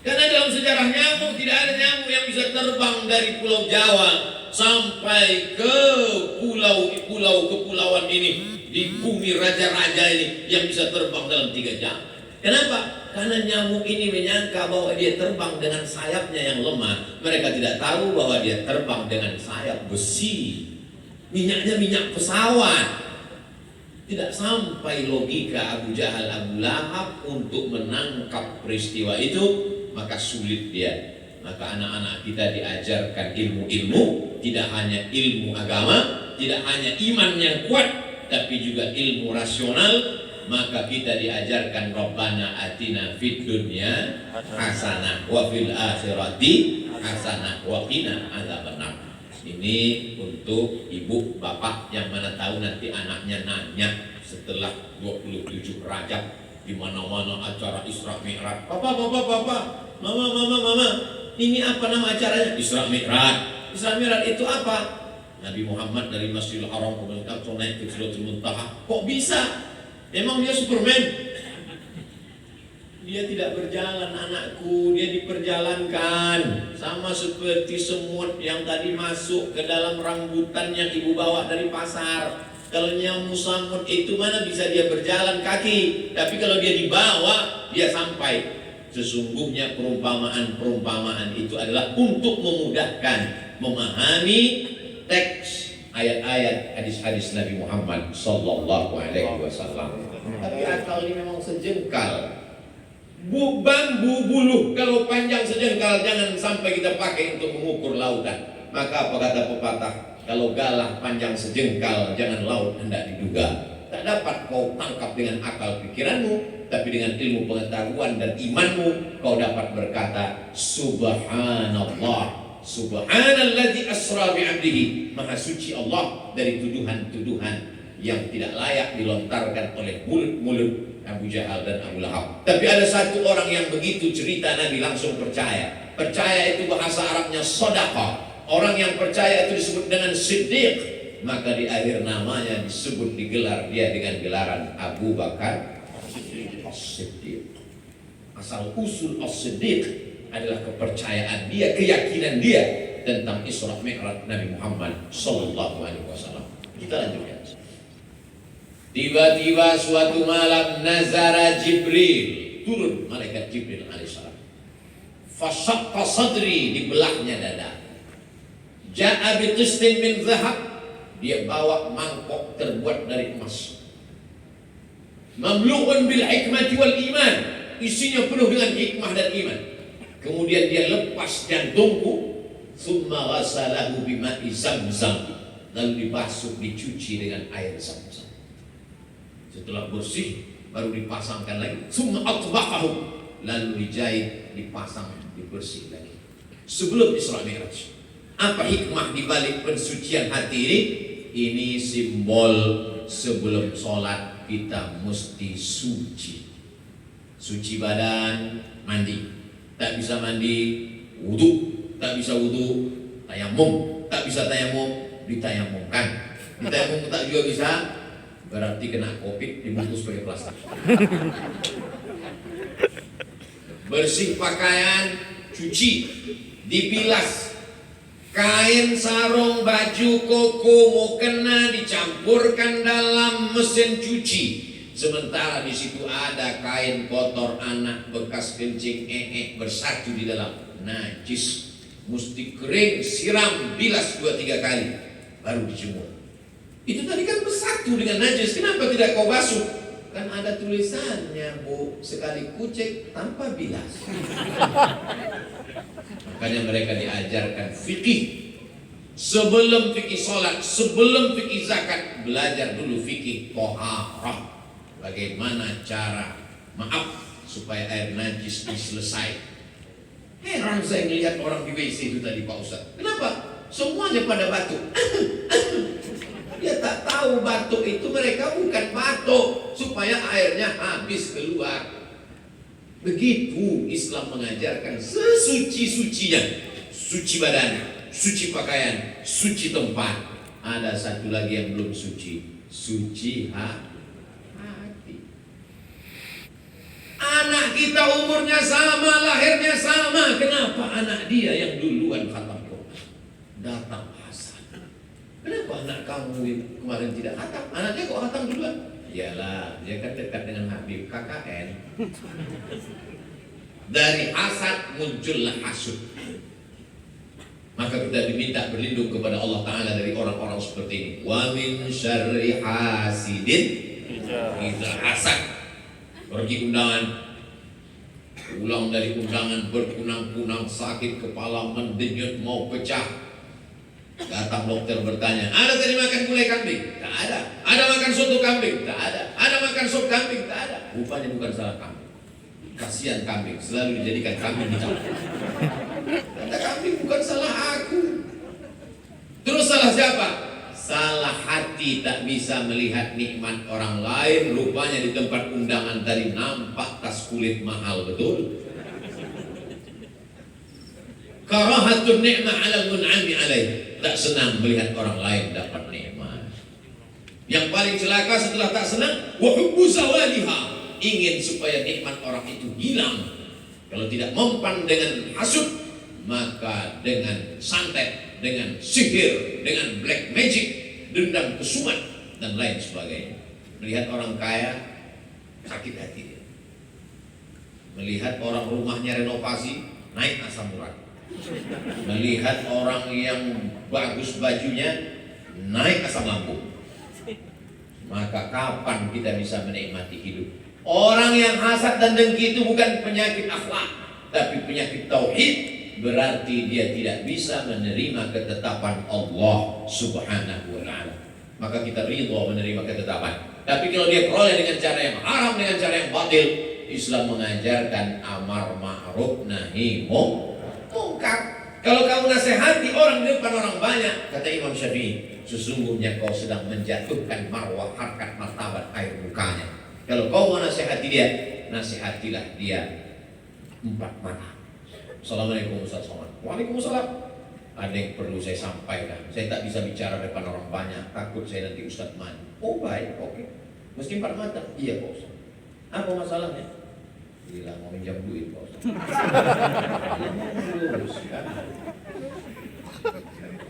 [SPEAKER 1] Karena dalam sejarah nyamuk tidak ada nyamuk yang bisa terbang dari Pulau Jawa sampai ke pulau-pulau kepulauan ini, di bumi raja-raja ini, yang bisa terbang dalam 3 jam. Kenapa? Karena nyamuk ini menyangka bahwa dia terbang dengan sayapnya yang lemah. Mereka tidak tahu bahwa dia terbang dengan sayap besi. Minyaknya minyak pesawat. Tidak sampai logika Abu Jahal, Abu Lahab untuk menangkap peristiwa itu, maka sulit dia. Maka anak-anak kita diajarkan ilmu-ilmu, tidak hanya ilmu agama, tidak hanya iman yang kuat, tapi juga ilmu rasional. Maka kita diajarkan Rabbana atina fid dunya hasanah wa fil akhirati hasanah wa qina adzabannar. Ini untuk ibu bapak yang mana tahu nanti anaknya nanya setelah 27 Rajab di mana-mana acara Isra Mi'raj. Papa, mama, ini apa nama acaranya? Isra Mi'raj. Isra Mi'raj itu apa? Nabi Muhammad dari Masjidil Haram kemudian naik ke Sidratul Muntaha. Kok bisa? Emang dia Superman? Dia tidak berjalan anakku, dia diperjalankan. Sama seperti semut yang tadi masuk ke dalam rambutan yang ibu bawa dari pasar. Kalau nyamuk samut itu mana bisa dia berjalan kaki, tapi kalau dia dibawa, dia sampai. Sesungguhnya perumpamaan itu adalah untuk memudahkan memahami teks ayat-ayat hadis-hadis Nabi Muhammad Sallallahu Alaihi Wasallam. Tapi akal ini memang sejengkal. Bambu buluh kalau panjang sejengkal jangan sampai kita pakai untuk mengukur lautan. Maka apa kata pepatah? Kalau galah panjang sejengkal jangan laut hendak diduga. Tak dapat kau tangkap dengan akal pikiranmu, tapi dengan ilmu pengetahuan dan imanmu kau dapat berkata Subhanallah, Subhanalladzi asra bi'abdihi. Maha suci Allah dari tuduhan-tuduhan yang tidak layak dilontarkan oleh mulut-mulut Abu Jahal dan Abu Lahab. Tapi ada satu orang yang begitu cerita Nabi langsung percaya. Percaya itu bahasa Arabnya sodaqah. Orang yang percaya itu disebut dengan siddiq. Maka di akhir namanya disebut, digelar dia dengan gelaran Abu Bakar As-Siddiq. Asal usul As-Siddiq adalah kepercayaan dia, keyakinan dia tentang Isra Mi'raj Nabi Muhammad Sallallahu Alaihi Wasallam. Kita lanjutkan. Tiba-tiba suatu malam nazara Jibril, turun malaikat Jibril alaihissalam. Fasaqqa sadri, dibelahnya dada. Ja'a biqistin min zahab, dia bawa mangkok terbuat dari emas. Mamlu'un bil hikmati wal iman, isinya penuh dengan hikmah dan iman. Kemudian dia lepas jantungku, summa ghasalahu bima'i zamzam, lalu dibasuh, dicuci dengan air zamzam. Setelah bersih baru dipasangkan lagi, summa atbaqahu, lalu dijahit, dipasang, dibersih lagi. Sebelum Isra Mi'raj. Apa hikmah di balik pensucian hati ini? Ini simbol sebelum sholat kita mesti suci. Suci badan, mandi. Tak bisa mandi, wudu. Tak bisa wudu, tayamum. Tak bisa tayamum, ditayamumkan. Ditayamum tak juga bisa, berarti kena COVID, dibungkus pakai plastik. Bersih pakaian, cuci, dibilas. Kain, sarung, baju, koko, mukena dicampurkan dalam mesin cuci. Sementara di situ ada kain kotor anak bekas kencing bersatu di dalam, najis. Mesti kering, siram, bilas 2-3 kali, baru dijemur. Itu tadi kan bersatu dengan najis, kenapa tidak kau basuh? Kan ada tulisannya, Bu, sekali kucek tanpa bilas. Makanya mereka diajarkan fikih. Sebelum fikih sholat, sebelum fikih zakat, belajar dulu fikih toharah. Bagaimana cara, supaya air najis diselesai. Heran saya melihat orang di WC itu tadi Pak Ustaz. Kenapa? Semuanya pada batuk. Dia tak tahu batuk itu mereka bukan batuk supaya airnya habis keluar. Begitu Islam mengajarkan sesuci-sucinya. Suci badan, suci pakaian, suci tempat. Ada satu lagi yang belum suci. Suci hati. Anak kita umurnya sama, lahirnya sama. Kenapa anak dia yang duluan khatam Quran? Datang Hasan. Kenapa anak kamu kemarin tidak khatam? Anaknya kok khatam duluan? Iyalah, dia kan dekat dengan Habib, KKN. Dari hasad muncullah hasud. Maka kita diminta berlindung kepada Allah Ta'ala dari orang-orang seperti ini. Wa min syarri hasidin idza hasad. Pergi undangan, pulang dari undangan berkunang-kunang, sakit kepala, mendenyut, mau pecah. Datang dokter bertanya, ada tadi makan gulai kambing? Tak ada. Ada makan soto kambing? Tak ada. Ada makan sop kambing? Tak ada. Rupanya bukan salah kambing. Kasihan kambing, selalu dijadikan kambing dicampur. Kata kambing, bukan salah aku. Terus salah siapa? Salah hati, tak bisa melihat nikmat orang lain. Rupanya di tempat undangan tadi nampak tas kulit mahal betul. Karahatun ni'mah 'alal mun'ami 'alaih. Tak senang melihat orang lain dapat nikmat. Yang paling celaka setelah tak senang, wa hubbu zawaliha, ingin supaya nikmat orang itu hilang. Kalau tidak mempan dengan hasud, maka dengan santet, dengan sihir, dengan black magic, dendam kesumat dan lain sebagainya. Melihat orang kaya sakit hati dia. Melihat orang rumahnya renovasi, naik asam urat. Melihat orang yang bagus bajunya, naik asam lambung. Maka kapan kita bisa menikmati hidup? Orang yang hasad dan dengki itu bukan penyakit akhlak, tapi penyakit tauhid. Berarti dia tidak bisa menerima ketetapan Allah Subhanahu wa ta'ala. Maka kita ridha menerima ketetapan. Tapi kalau dia peroleh dengan cara yang haram, dengan cara yang batil, Islam mengajarkan amar ma'ruf nahi mungkar. Kalau kamu nasihati orang di depan orang banyak, kata Imam Syafi'i, sesungguhnya kau sedang menjatuhkan marwah, harkat, martabat air mukanya. Kalau kau mau nasihati dia, nasihatilah dia 4 mata. Assalamualaikum Ustaz Somad. Waalaikumsalam. Ada yang perlu saya sampaikan. Saya tak bisa bicara depan orang banyak, takut saya nanti Ustaz mati. Oh baik, oke. Mesti 4 mata? Iya Pak Ustaz. Apa masalahnya? Gila, mau minjam duit Pak Ustaz.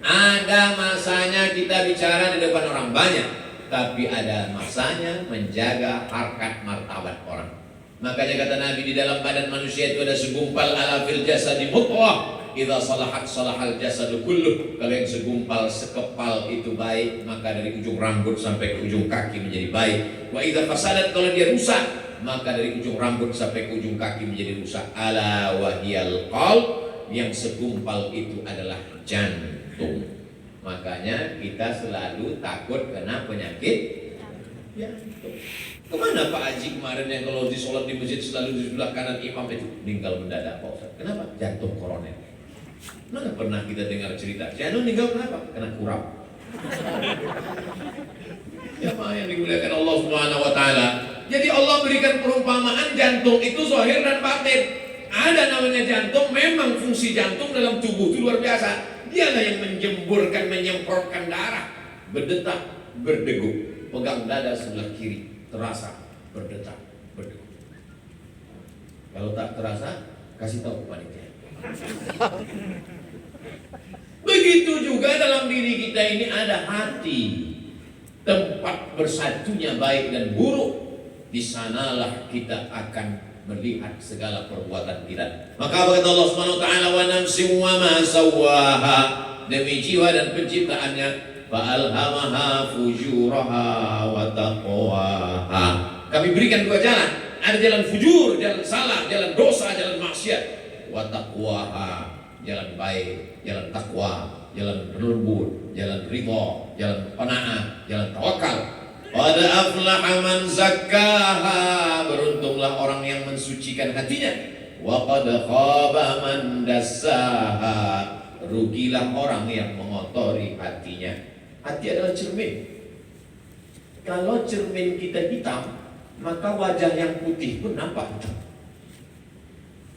[SPEAKER 1] Ada masanya kita bicara di depan orang banyak, tapi ada masanya menjaga harkat martabat orang. Makanya kata Nabi, di dalam badan manusia itu ada segumpal ala fil jasadi mudghah, idza salahat salahal jasadu kulluh. Kalau yang segumpal sekepal itu baik, maka dari ujung rambut sampai ke ujung kaki menjadi baik. Wa idza fasadat, kalau dia rusak, maka dari ujung rambut sampai ke ujung kaki menjadi rusak. Ala wahiyal qalb, yang segumpal itu adalah jantung. Makanya kita selalu takut kena penyakit jantung. Kemana Pak Haji kemarin yang kalau di sholat di masjid selalu di sebelah kanan imam itu meninggal mendadak Pak Ustaz? Kenapa? Jantung koroner. Mana pernah kita dengar cerita jantung meninggal kenapa? Kena kurap. Ya Pak yang dimuliakan Allah Subhanahu Wa Taala. Jadi Allah berikan perumpamaan jantung itu zahir dan batin. Ada namanya jantung, memang fungsi jantung dalam tubuh itu luar biasa. Dialah yang menjemburkan, menyemprotkan darah, berdetak, berdegup. Pegang dada sebelah kiri, terasa berdetak, berdegup. Kalau tak terasa, kasih tahu panitia. Begitu juga dalam diri kita ini ada hati, tempat bersatunya baik dan buruk. Di sanalah kita akan melihat segala perbuatan kita. Maka apa kata Allah Subhanahu wa taala, wa nafsin wa ma sawwaha, demi jiwa dan penciptaannya, fa alhamaha fujuraha wa taqwaha. Kami berikan dua jalan, ada jalan fujur, jalan salah, jalan dosa, jalan maksiat. Wa taqwaha, jalan baik, jalan takwa, jalan lembut, jalan ridha, jalan qanaah, jalan tawakal. Qad aflaha man zakkaha, beruntunglah orang yang mensucikan hatinya. Wa qad khaba man dassaha, rugilah orang yang mengotori hatinya. Hati adalah cermin. Kalau cermin kita hitam, maka wajah yang putih pun nampak hitam.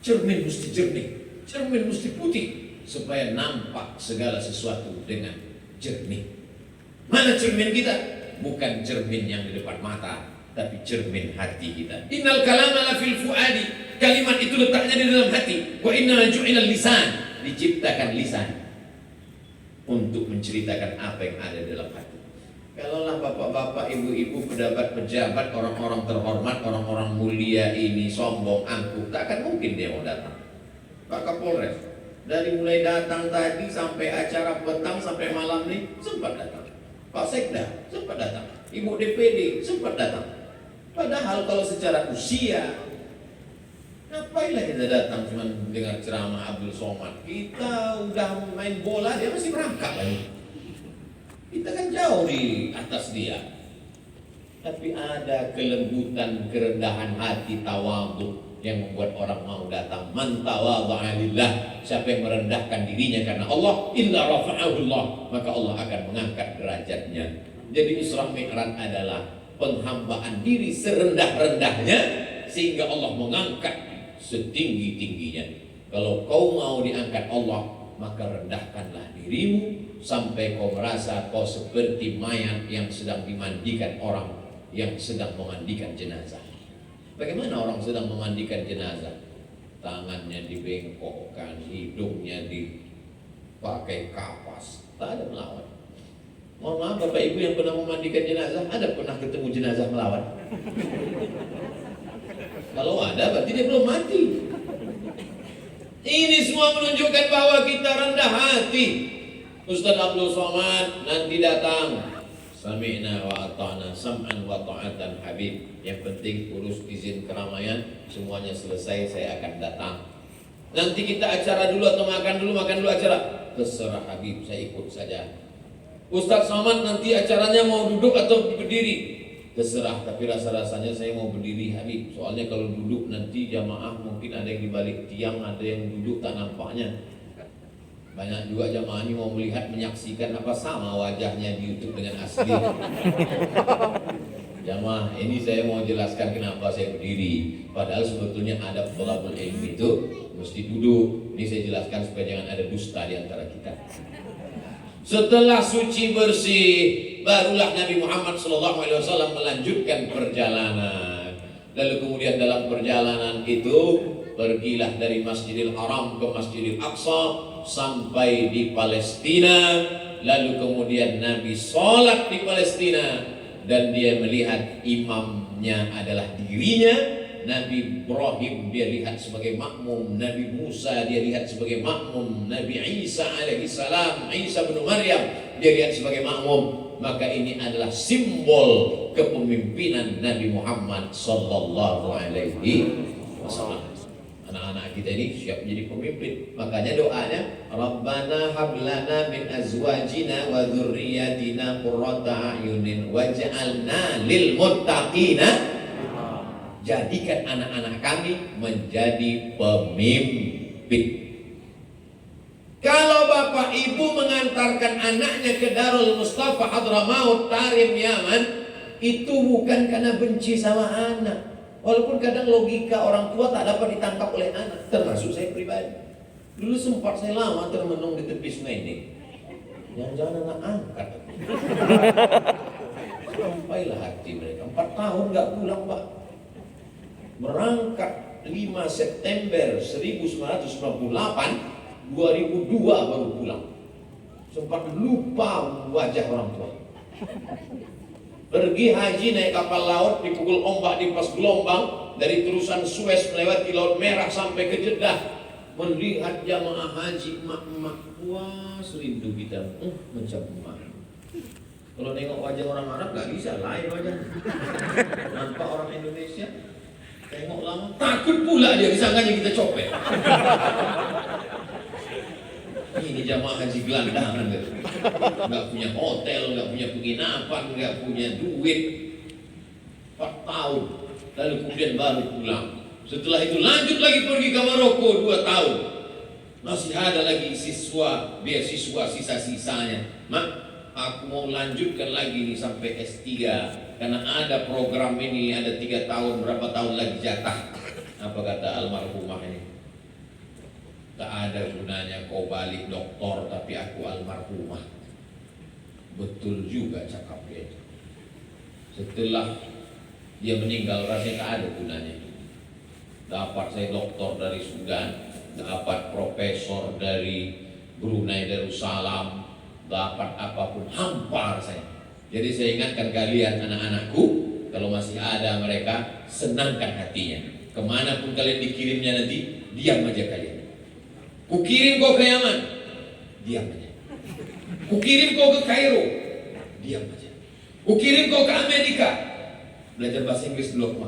[SPEAKER 1] Cermin mesti jernih, cermin mesti putih, supaya nampak segala sesuatu dengan jernih. Mana cermin kita? Bukan cermin yang di depan mata, tapi cermin hati kita. Innal kalama la fil fuadi, kalimat itu letaknya di dalam hati. Wa inna ju'ilal lisan, diciptakan lisan untuk menceritakan apa yang ada dalam hati. Kalaulah bapak-bapak, ibu-ibu, pejabat, orang-orang terhormat, orang-orang mulia ini sombong, angkuh, tak akan mungkin dia mau datang. Pak Kapolres, dari mulai datang tadi sampai acara petang sampai malam nih sempat datang. Pak Sekda sempat datang, Ibu DPD sempat datang. Padahal kalau secara usia, ngapainlah kita datang cuma dengar ceramah Abdul Somad? Kita udah main bola, dia masih merangkak lagi. Kita kan jauh di atas dia. Tapi ada kelembutan, kerendahan hati, tawadhu yang membuat orang mau datang. Man tawadha'a lillah, siapa yang merendahkan dirinya karena Allah, illa rafa'ahu Allah, maka Allah akan mengangkat derajatnya. Jadi Isra Mi'raj adalah penghambaan diri serendah-rendahnya sehingga Allah mengangkat setinggi-tingginya. Kalau kau mau diangkat Allah, maka rendahkanlah dirimu sampai kau merasa kau seperti mayat yang sedang dimandikan orang yang sedang memandikan jenazah. Bagaimana orang sedang memandikan jenazah? Tangannya dibengkokkan, hidungnya dipakai kapas, tak ada melawan. Mohon maaf Bapak Ibu yang pernah memandikan jenazah, ada pernah ketemu jenazah melawan? Kalau ada berarti dia belum mati. Ini semua menunjukkan bahwa kita rendah hati. Ustaz Abdul Somad nanti datang. Sami'na wa ata'na sam'an wa ta'atan Habib. Yang penting urus izin keramaian, semuanya selesai saya akan datang. Nanti kita acara dulu atau makan dulu acara. Terserah Habib, saya ikut saja. Ustaz Somad nanti acaranya mau duduk atau berdiri? Terserah, tapi rasa-rasanya saya mau berdiri Habib. Soalnya kalau duduk nanti jamaah mungkin ada yang dibalik tiang, ada yang duduk tak nampaknya. Banyak juga jamaah ini mau melihat, menyaksikan apa sama wajahnya di YouTube dengan asli. Jamaah, ini saya mau jelaskan kenapa saya berdiri. Padahal sebetulnya adab thalabul ilmi itu mesti duduk. Ini saya jelaskan supaya jangan ada dusta di antara kita. Setelah suci bersih, barulah Nabi Muhammad SAW melanjutkan perjalanan. Lalu kemudian dalam perjalanan itu pergilah dari Masjidil Haram ke Masjidil Aqsa sampai di Palestina. Lalu kemudian Nabi sholat di Palestina dan dia melihat imamnya adalah dirinya. Nabi Ibrahim dia lihat sebagai makmum, Nabi Musa dia lihat sebagai makmum, Nabi Isa alaihi salam, Isa bin Maryam dia lihat sebagai makmum. Maka ini adalah simbol kepemimpinan Nabi Muhammad sallallahu alaihi wasallam. Anak-anak kita ini siap menjadi pemimpin. Makanya doanya, Rabbana hablana min azwajina wa dzurriyyatina qurrata a'yunin waj'alna lil muttaqina. Jadikan anak-anak kami menjadi pemimpin. Kalau bapak ibu mengantarkan anaknya ke Darul Mustafa Hadramaut Tarim Yaman, itu bukan karena benci sama anak. Walaupun kadang logika orang tua tak dapat ditangkap oleh anak, termasuk saya pribadi. Dulu sempat saya lama termenung di tepi sungai ini. Jangan-jangan anak angkat. Sampailah hati mereka. 4 tahun nggak pulang, Pak. Berangkat 5 September 1998, 2002 baru pulang. Sempat lupa wajah orang tua. Pergi haji naik kapal laut, dipukul ombak di pas gelombang, dari terusan Suez melewati Laut Merah sampai ke Jeddah. Melihat jamaah haji emak-emak, wah serindu kita, macam emak. Kalau nengok wajah orang Arab gak bisa, lain wajahnya. Nampak orang Indonesia, tengok lama, takut pula dia, disangkanya kita copet. Ini jamaah haji gelandangan, nggak punya hotel, nggak punya penginapan, nggak punya duit. 4 tahun, lalu kemudian baru pulang. Setelah itu lanjut lagi pergi ke Maroko 2 tahun. Masih ada lagi siswa, beasiswa sisa-sisanya. Mak, aku mau lanjutkan lagi nih sampai S3, karena ada program ini, ada 3 tahun, berapa tahun lagi jatah. Apa kata almarhumah ini? Tak ada gunanya kau balik doktor tapi aku almarhumah. Betul juga cakap dia. Setelah dia meninggal rasanya tak ada gunanya. Dapat saya doktor dari Sudan, dapat profesor dari Brunei Darussalam, dapat apapun hampa rasanya. Jadi saya ingatkan kalian anak-anakku, kalau masih ada mereka, senangkan hatinya. Kemanapun kalian dikirimnya nanti, diam aja kalian. Kukirim kau ke Yaman, diam aja. Kukirim kau ke Kairo, diam aja. Kukirim kau ke Amerika, belajar bahasa Inggris dulu,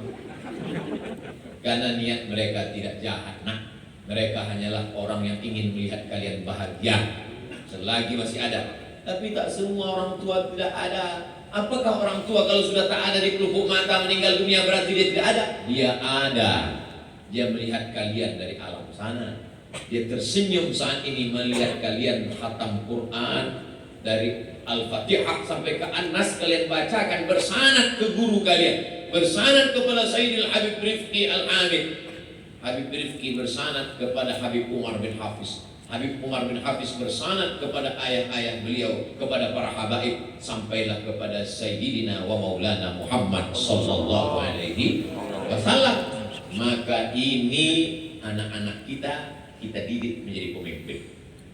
[SPEAKER 1] karena niat mereka tidak jahat, nah. Mereka hanyalah orang yang ingin melihat kalian bahagia selagi masih ada. Tapi tak semua orang tua tidak ada. Apakah orang tua kalau sudah tak ada di pelupuk mata meninggal dunia berarti dia tidak ada? Dia ada. Dia melihat kalian dari alam sana. Dia tersenyum saat ini melihat kalian khatam Quran dari Al-Fatihah sampai ke An-Nas kalian bacakan bersanad ke guru kalian, bersanad kepada Sayyidil Habib Rifqi Al-Hamid. Habib Rifqi bersanad kepada Habib Umar bin Hafiz. Habib Umar bin Hafiz bersanad kepada ayah-ayah beliau, kepada para habaib, sampailah kepada Sayyidina wa Maulana Muhammad sallallahu alaihi wasallam. Maka ini anak-anak kita didik menjadi pemimpin.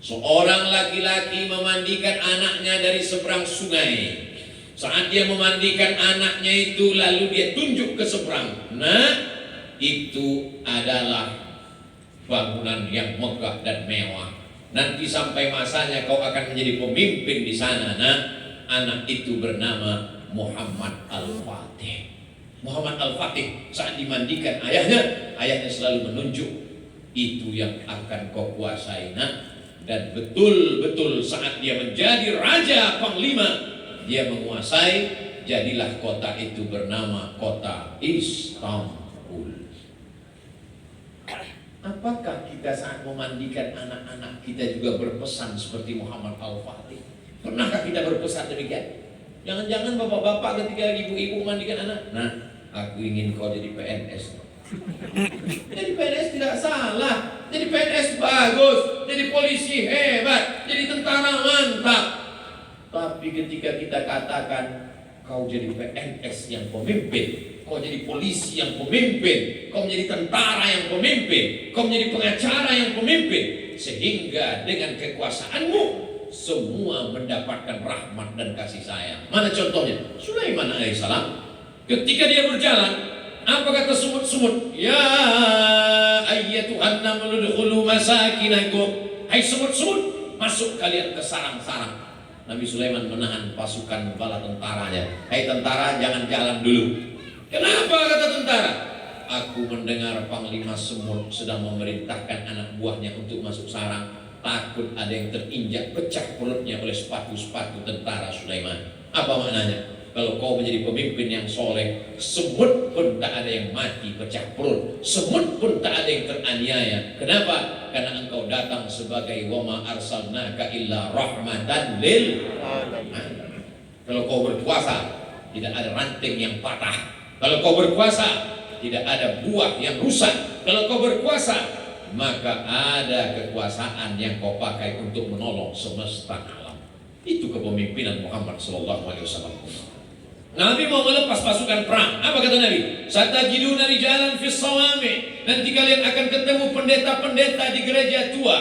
[SPEAKER 1] Seorang laki-laki memandikan anaknya dari seberang sungai. Saat dia memandikan anaknya itu lalu dia tunjuk ke seberang. Nah, itu adalah bangunan yang megah dan mewah. Nanti sampai masanya kau akan menjadi pemimpin di sana. Nah, anak itu bernama Muhammad Al-Fatih. Muhammad Al-Fatih saat dimandikan ayahnya selalu menunjuk, itu yang akan kau kuasai, nak. Dan betul-betul saat dia menjadi raja panglima, dia menguasai, jadilah kota itu bernama kota Istanbul. Apakah kita saat memandikan anak-anak kita juga berpesan seperti Muhammad Al-Fatih? Pernahkah kita berpesan demikian? Jangan-jangan bapak-bapak ketika ibu-ibu memandikan anak, nah, aku ingin kau jadi PNS. Jadi PNS tidak salah, jadi PNS bagus, jadi polisi hebat, jadi tentara mantap. Tapi ketika kita katakan kau jadi PNS yang pemimpin, kau jadi polisi yang pemimpin, kau menjadi tentara yang pemimpin, kau menjadi pengacara yang pemimpin, sehingga dengan kekuasaanmu semua mendapatkan rahmat dan kasih sayang. Mana contohnya? Sulaiman alaihissalam ketika dia berjalan, apa kata semut-semut? Ya ayyatuhan namlu udkhulu masakinakum. Hai semut-semut, masuk kalian ke sarang-sarang. Nabi Sulaiman menahan pasukan bala tentaranya. Hai tentara, jangan jalan dulu. Kenapa kata tentara? Aku mendengar Panglima Semut sedang memerintahkan anak buahnya untuk masuk sarang. Takut ada yang terinjak pecah perutnya oleh sepatu-sepatu tentara Sulaiman. Apa maknanya? Kalau kau menjadi pemimpin yang soleh, semut pun tak ada yang mati pecah perut, semut pun tak ada yang teraniaya. Kenapa? Karena engkau datang sebagai wama arsalnaka illa rahmatan lil alamin. Kalau kau berkuasa, tidak ada ranting yang patah. Kalau kau berkuasa, tidak ada buah yang rusak. Kalau kau berkuasa, maka ada kekuasaan yang kau pakai untuk menolong semesta alam. Itu kepemimpinan Muhammad SAW. Nabi mau melepas pasukan perang. Apa kata Nabi? Satajiduna rijalan fis sawami. Nanti kalian akan ketemu pendeta-pendeta di gereja tua.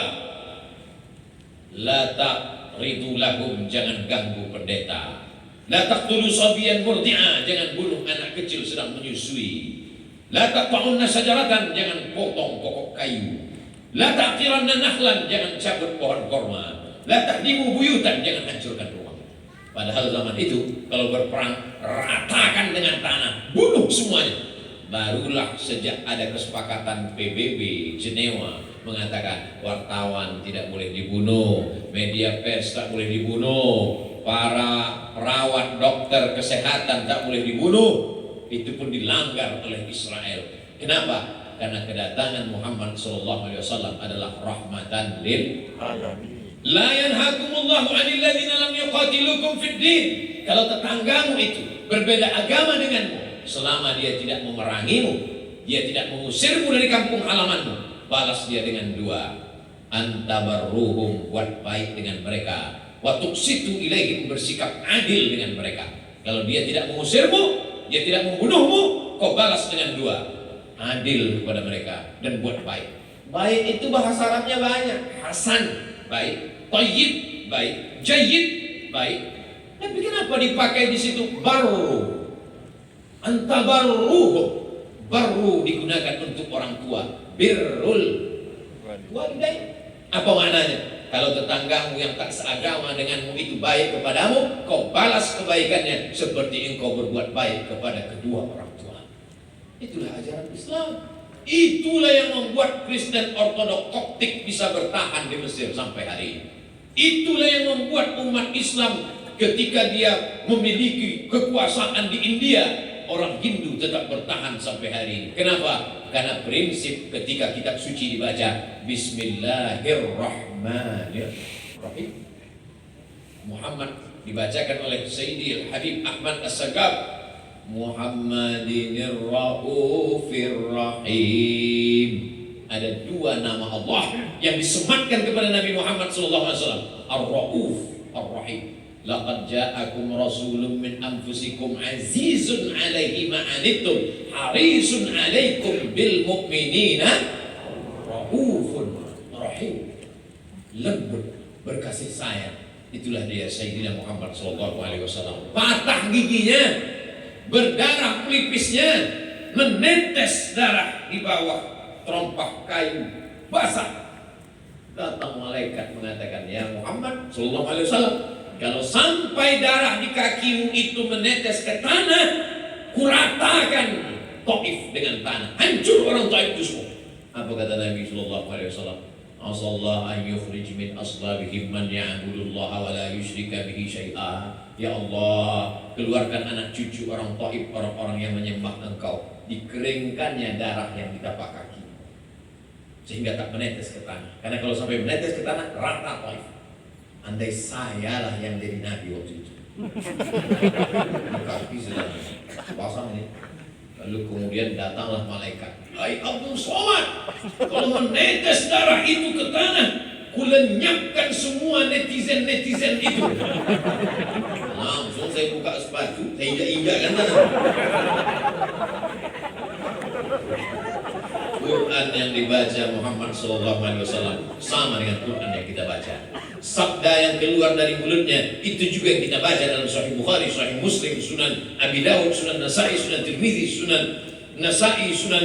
[SPEAKER 1] La taqridu lahum, jangan ganggu pendeta. La taqtulu sabiyan murdi'a, jangan bunuh anak kecil sedang menyusui. La taqta'unna sajaratan, jangan potong pokok kayu. La taqiranna nakhlan, jangan cabut pohon korma. La tahdimu buyutan, jangan hancurkan rumah. Padahal zaman itu kalau berperang, ratakan dengan tanah, bunuh semuanya. Barulah sejak ada kesepakatan PBB Jenewa mengatakan wartawan tidak boleh dibunuh, media pers tak boleh dibunuh, para perawat dokter kesehatan tak boleh dibunuh. Itu pun dilanggar oleh Israel. Kenapa? Karena kedatangan Muhammad SAW adalah rahmatan lil alamin. La yanhakumullahu 'anil ladzina lam yuqatilukum fid din. Kalau tetanggamu itu berbeda agama denganmu, selama dia tidak memerangimu, dia tidak mengusirmu dari kampung halamanmu, balas dia dengan dua. Antabarruhum, buat baik dengan mereka. Wa tuqsitu ilaihim, bersikap adil dengan mereka. Kalau dia tidak mengusirmu, dia tidak membunuhmu, kau balas dengan dua. Adil kepada mereka dan buat baik. Baik itu bahasa Arabnya banyak. Hasan, baik. Tayyib, baik. Jayyid, baik. Tapi kenapa dipakai di situ barru? Antabarruhum. Barru digunakan untuk orang tua. Birrul walidain. Apa maknanya? Kalau tetanggamu yang tak seagama denganmu itu baik kepadamu, kau balas kebaikannya seperti engkau berbuat baik kepada kedua orang tua. Itulah ajaran Islam. Itulah yang membuat Kristen Ortodok Koptik bisa bertahan di Mesir sampai hari ini. Itulah yang membuat umat Islam ketika dia memiliki kekuasaan di India, orang Hindu tetap bertahan sampai hari ini. Kenapa? Karena prinsip ketika kitab suci dibaca, Bismillahirrahmanirrahim. Muhammad dibacakan oleh Sayyidi Habib Ahmad As-Sagab, Muhammadinir Raufir Rahim. Ada dua nama Allah yang disematkan kepada Nabi Muhammad SAW, Ar-Rauf, Ar-Rahim. Laqad ja'akum rasulun min anfusikum azizun 'alaihi ma 'anittum harisun 'alaikum bil mu'minina raufun rahim. Lembut, berkasih sayang. Itulah dia Sayyidina Muhammad SAW. Patah giginya, berdarah pelipisnya, menetes darah di bawah terompah kayu basah. Datang malaikat mengatakan, ya Muhammad SAW, kalau sampai darah di kakimu itu menetes ke tanah, kuratakan Taif dengan tanah, hancur orang Taif itu semua. Apa kata Nabi SAW? Asallahu an yukhrij min aslabihim man ya'budullaha wa la yusyrika bihi syai'a. Ya Allah, keluarkan anak cucu orang Taif, orang-orang yang menyembah Engkau, dikeringkannya darah yang di tapak kaki sehingga tak menetes ke tanah. Karena kalau sampai menetes ke tanah, rata Taif. Andai sayalah yang jadi nabi waktu itu, kaki sedang pasang ini. Lalu kemudian datanglah malaikat. Hai Abdul Somad, kalau menetes darah itu ke tanah, kulenyapkan semua netizen-netizen itu. Langsung saya buka sepatu, saya injak-injak kan tanah. Quran yang dibaca Muhammad SAW sama dengan Quran yang kita baca. Sabda yang keluar dari mulutnya itu juga yang kita baca dalam Sahih Bukhari, Sahih Muslim, Sunan Abi Dawud, Sunan Nasai, Sunan Tirmidzi, Sunan Nasai, Sunan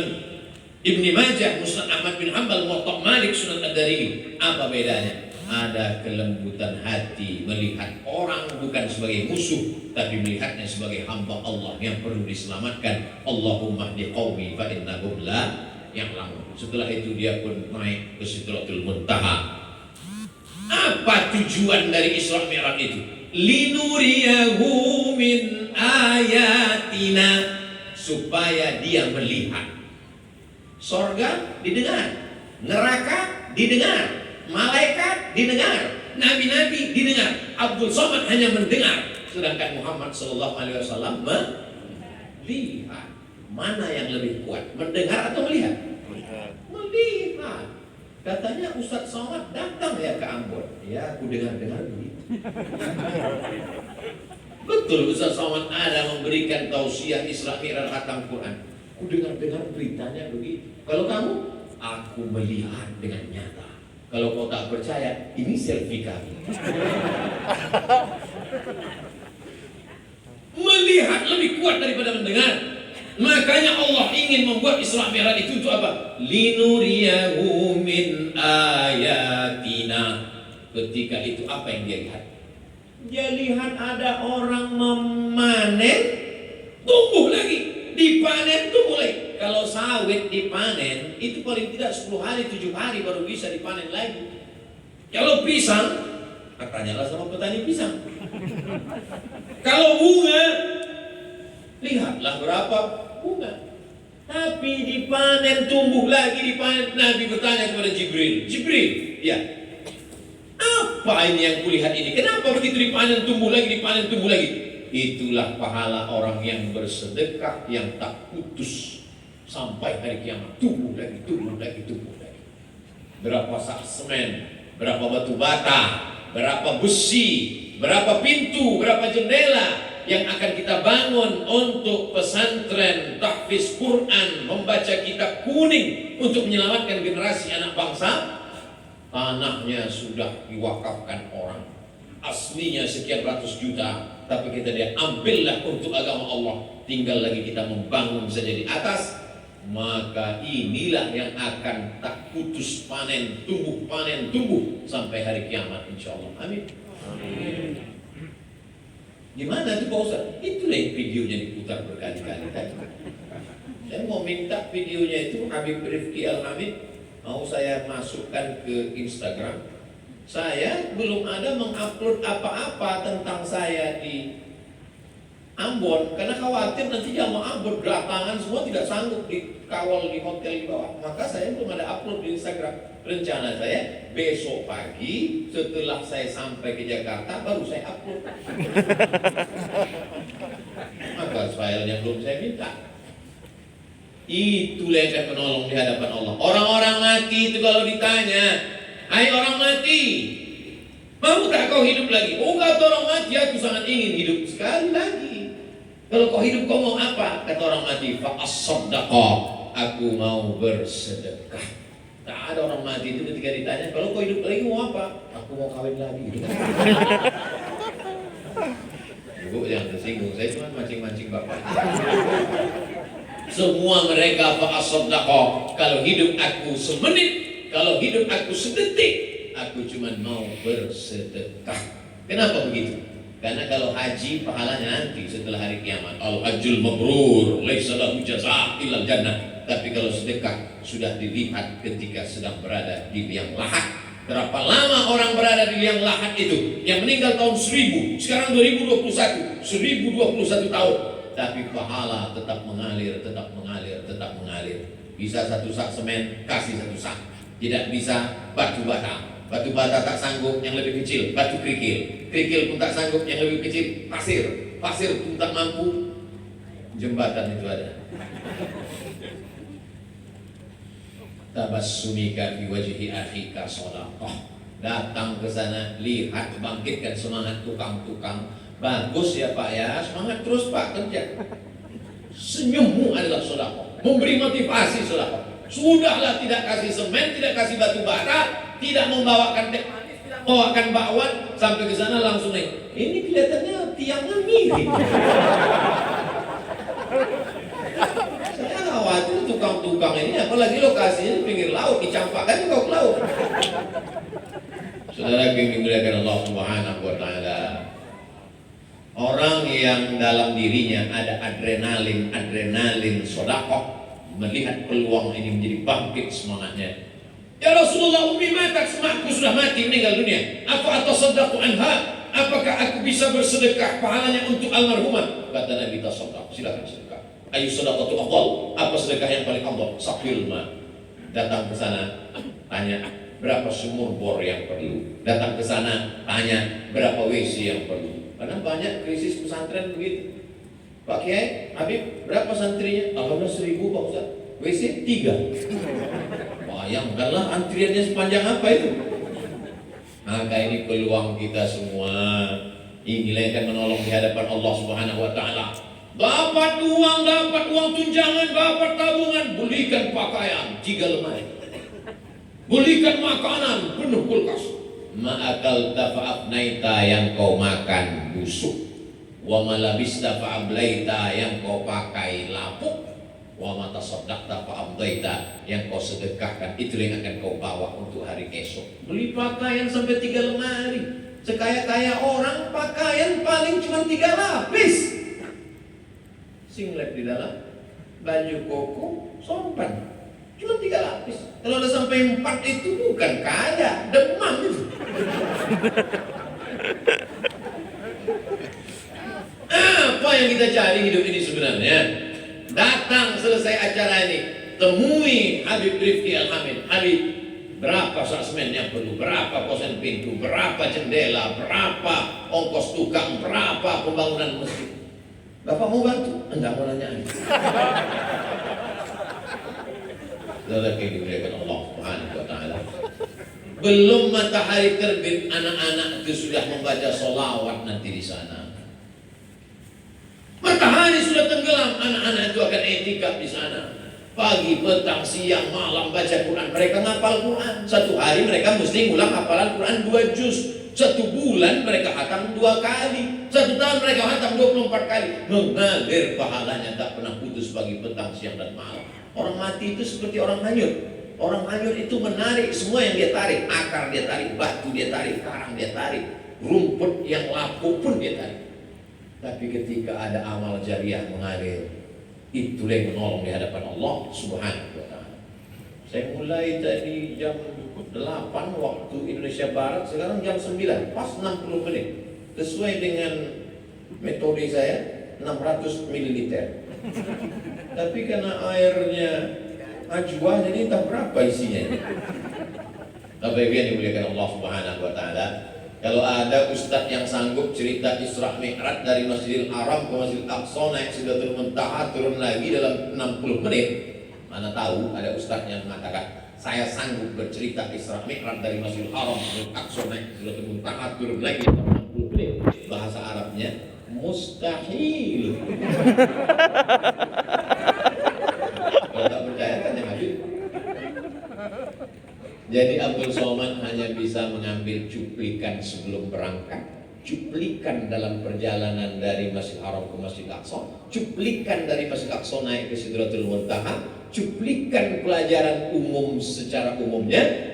[SPEAKER 1] Ibni Majah, Musnad Ahmad bin Hanbal, Muwatta Malik, Sunan Ad-Darimi. Apa bedanya? Ada kelembutan hati melihat orang bukan sebagai musuh, tapi melihatnya sebagai hamba Allah yang perlu diselamatkan. Allahumma hdi qaumi fa innahum la ya'lamun. Setelah itu dia pun naik ke Sidratul Muntaha. Apa tujuan dari Isra Mi'raj itu? Linuriyahu min ayatina, supaya dia melihat. Sorga didengar, neraka didengar, malaikat didengar, nabi-nabi didengar. Abdul Somad hanya mendengar, sedangkan Muhammad SAW melihat. Mana yang lebih kuat, mendengar atau melihat? Melihat. Katanya Ustadz Somad datang ya ke Ambon. Ya, aku dengar-dengar begitu. Betul, Ustadz Somad ada memberikan tausiah Isra Mi'raj khatam Quran. Aku dengar-dengar beritanya begitu. Kalau kamu, aku melihat dengan nyata. Kalau kau tak percaya, ini selfie kami. Melihat lebih kuat daripada mendengar. Makanya Allah ingin membuat Isra Mi'raj itu untuk apa? Linuriyahu min ayatina. Ketika itu apa yang dia lihat? Dia lihat ada orang memanen, tumbuh lagi, dipanen, tumbuh lagi. Kalau sawit dipanen, itu paling tidak 10 hari, 7 hari baru bisa dipanen lagi. Kalau pisang, tanyalah sama petani pisang. Kalau bunga, lihatlah berapa bunga. Tapi dipanen, tumbuh lagi, dipanen. Nabi bertanya kepada Jibril, Jibril, ya, apa ini yang kulihat ini? Kenapa begitu dipanen, tumbuh lagi, dipanen, tumbuh lagi? Itulah pahala orang yang bersedekah yang tak putus sampai hari kiamat. Tumbuh lagi, tumbuh lagi, tumbuh lagi. Berapa sak semen, berapa batu bata, berapa besi, berapa pintu, berapa jendela yang akan kita bangun untuk pesantren tahfiz Quran, membaca kitab kuning untuk menyelamatkan generasi anak bangsa. Tanahnya sudah diwakafkan orang, aslinya sekian ratus juta, tapi kita dia ambillah untuk agama Allah. Tinggal lagi kita membangun saja di atas. Maka inilah yang akan tak putus panen, tumbuh sampai hari kiamat, insya Allah. Amin. Amin. Gimana tuh Pak Ustaz? Itulah yang videonya diputar berkali-kali tadi. Saya mau minta videonya itu Habib Rifki Al-Hamid, mau saya masukkan ke Instagram. Saya belum ada mengupload apa-apa tentang saya di Ambon, karena khawatir nanti jamaah berdatangan semua tidak sanggup dikawal di hotel di bawah. Maka saya belum ada upload di Instagram. Rencana saya besok pagi setelah saya sampai ke Jakarta baru saya upload. Maka filenya belum saya minta. Itulah yang akan menolong di hadapan Allah. Orang-orang mati itu kalau ditanya, hai orang mati, mau tak kau hidup lagi? Oh, kata orang mati, aku sangat ingin hidup sekali lagi. Kalau kau hidup, kau mau apa? Kata orang mati, fa'as-saddaqa, aku mau bersedekah. Tak ada orang mati itu ketika ditanya, kalau kau hidup lagi mau apa? Aku mau kawin lagi. Ibu jangan tersinggung, saya cuma mancing-mancing bapak. Semua mereka fa'as-saddaqa, kalau hidup aku semenit, kalau hidup aku sedetik, aku cuma mau bersedekah. Kenapa begitu? Karena kalau haji pahalanya nanti setelah hari kiamat. Al-hajjul mabrur laisa lahu jazaa' illal jannah. Tapi kalau sedekah sudah dilihat ketika sedang berada di liang lahat. Berapa lama orang berada di liang lahat itu? Yang meninggal tahun 1000, sekarang 2021, 1021 tahun. Tapi pahala tetap mengalir, tetap mengalir, tetap mengalir. Bisa satu sak semen, kasih satu sak. Tidak bisa batu bata. Batu bata tak sanggup, yang lebih kecil batu kerikil. Kerikil pun tak sanggup, yang lebih kecil pasir. Pasir pun tak mampu, jembatan itu ada. Tabassumika fi wajhi akhika shadaqah. Datang ke sana, lihat, bangkitkan semangat tukang-tukang. Bagus ya Pak ya, semangat terus Pak kerja. Senyummu adalah sedekah, memberi motivasi sedekah. Sudahlah, tidak kasih semen, tidak kasih batu bara, tidak membawakan teh manis, tidak membawakan bakwan, sampai ke sana langsung nih. Ini kelihatannya tiangnya miring. Saya khawatir tukang-tukang ini, apalagi lokasinya di pinggir laut, dicampakkan juga ke laut. Saudara yang dimuliakan Allah Subhanahu wa taala. Orang yang dalam dirinya ada adrenalin sedekah, melihat peluang ini menjadi bangkit semangatnya. Ya Rasulullah, ummi matat, semaku sudah mati meninggal dunia. Apa atasaddaqu anha? Apakah aku bisa bersedekah pahalanya untuk almarhumah? Kata Nabi, tasaddaq, silakan sedekah. Ayu sadaqatu afdal? Apa sedekah yang paling afdal? Saqil ma. Datang ke sana, tanya berapa sumur bor yang perlu. Datang ke sana, tanya berapa WC yang perlu. Karena banyak krisis pesantren begitu. Pak Kiai, Habib, berapa santrinya? Alhamdulillah 1000 Pak Ustaz. WC 3. Bayangkanlah antriannya sepanjang apa itu. Maka ini peluang kita semua. Inilah yang akan menolong di hadapan Allah Subhanahu wa taala. Dapat uang tunjangan, dapat tabungan, belikan pakaian 3 lemari. Belikan makanan penuh kulkas. Ma'akal tafa'afnaita, yang kau makan busuk. Wa malabista fa'ablaita, yang kau pakai lapuk. Wa mata tasaddaqta fa'amdaita, yang kau sedekahkan, itu yang akan kau bawa untuk hari esok. Beli pakaian sampai 3 lemari. Sekaya-kaya orang pakaian paling cuma 3 lapis. Singlet di dalam, baju koko, sorban, cuma 3 lapis. Kalau udah sampai 4 itu bukan kaya, demam itu. Apa yang kita cari hidup ini sebenarnya? Datang selesai acara ini, temui Habib Rifki Al-Hamid. Habib, berapa sak semen yang perlu, berapa kosen pintu, berapa jendela, berapa ongkos tukang, berapa pembangunan masjid. Bapak mau bantu? Enggak mau nanya. Lelaki dimuliakan Allah Subhanahu wa taala. Belum matahari terbit, anak-anak itu sudah membaca sholawat nanti di sana. Matahari sudah tenggelam, anak-anak itu akan etikaf di sana. Pagi, petang, siang, malam baca Quran. Mereka ngapal Quran. 1 hari mereka mesti ngulang hafalan Quran 2 juz. 1 bulan mereka hatam 2 kali. 1 tahun mereka hatam 24 kali. Mengalir pahalanya tak pernah putus pagi, petang, siang dan malam. Orang mati itu seperti orang hanyut. Orang hanyut itu menarik semua yang dia tarik. Akar dia tarik, batu dia tarik, karang dia tarik, rumput yang lapuk pun dia tarik. Tapi ketika ada amal jariah mengalir, itulah yang menolong di hadapan Allah Subhanahu wa taala. Saya mulai tadi jam 8 waktu Indonesia Barat, sekarang jam 9, pas 60 menit. Sesuai dengan metode saya, 600 ml. Tapi karena airnya ajwa, jadi entah berapa isinya. Bapak Ibu yang dimuliakan Allah Subhanahu wa taala, kalau ada ustadz yang sanggup cerita Isra Mi'raj dari Masjidil Haram ke Masjidil Aqsa, naik Sidratul Muntaha, turun lagi dalam 60 menit. Mana tahu ada ustadz yang mengatakan, saya sanggup bercerita Isra Mi'raj dari Masjidil Haram ke Masjidil Aqsa, naik Sidratul Muntaha, turun lagi dalam 60 menit. Bahasa Arabnya mustahil. Kalau tak percaya tanya Habib. Jadi Abdul Somad hanya bisa mengambil cuplikan sebelum berangkat, cuplikan dalam perjalanan dari Masjid Haram ke Masjid Aqsa, cuplikan dari Masjid Aqsa naik ke Sidratul Muntaha, cuplikan pelajaran umum secara umumnya.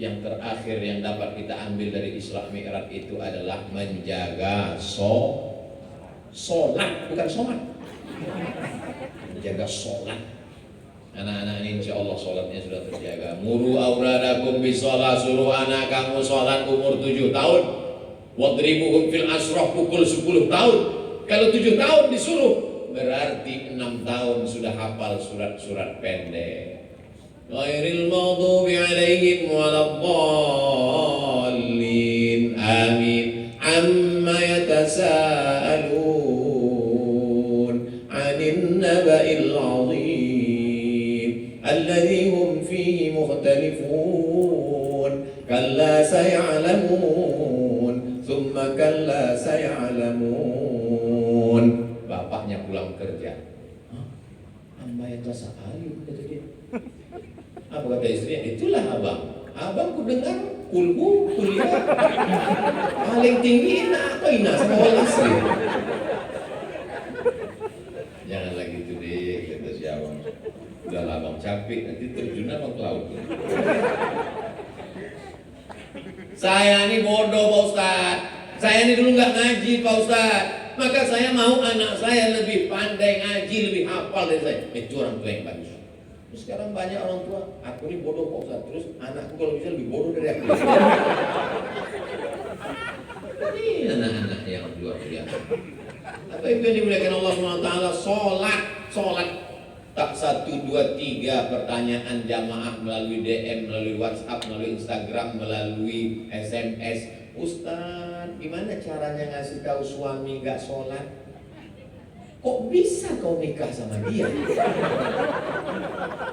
[SPEAKER 1] Yang terakhir yang dapat kita ambil dari Isra Mi'raj itu adalah menjaga sholat, bukan sholat. Menjaga sholat. Anak-anak ini insya Allah sholatnya sudah terjaga. Muru auladakum bisolat, suruh anak kamu sholat umur 7 tahun. Wadribuhum fil asrah, pukul 10 tahun. Kalau 7 tahun disuruh, berarti 6 tahun sudah hafal surat-surat pendek. Ghairil maghdubi alaihim waladdallin. Amin. Amma yatasaalun 'anil naba'il 'azim alladzi hum fihi mukhtalifun. Kalla saya'lamun, thumma kalla saya'lamun. Bapaknya pulang kerja. Amma yatasaalun, kata dia. Apa kata istrinya? Itulah abang. Abang ku dengar kulhu kuliah paling tinggi enak apa ina sama wal asri. Jangan lagi itu deh, kata si abang. Udah lah abang capek, nanti terjun abang ke laut. Saya ini bodoh Pak Ustaz. Saya ini dulu nggak ngaji Pak Ustaz. Maka saya mau anak saya lebih pandai ngaji, lebih hafal dari saya. Itu orang tua yang bagus. Terus sekarang banyak orang tua, aku ini bodoh Pak Ustaz. Terus anakku kalau bisa lebih bodoh dari aku. Ini anak-anak yang luar biasa. Apa itu yang dimuliakan Allah SWT? Sholat. Tak 1, 2, 3 pertanyaan jamaah melalui DM, melalui WhatsApp, melalui Instagram, melalui SMS. Ustaz, gimana caranya ngasih tahu suami gak sholat? Kok bisa kau nikah sama dia?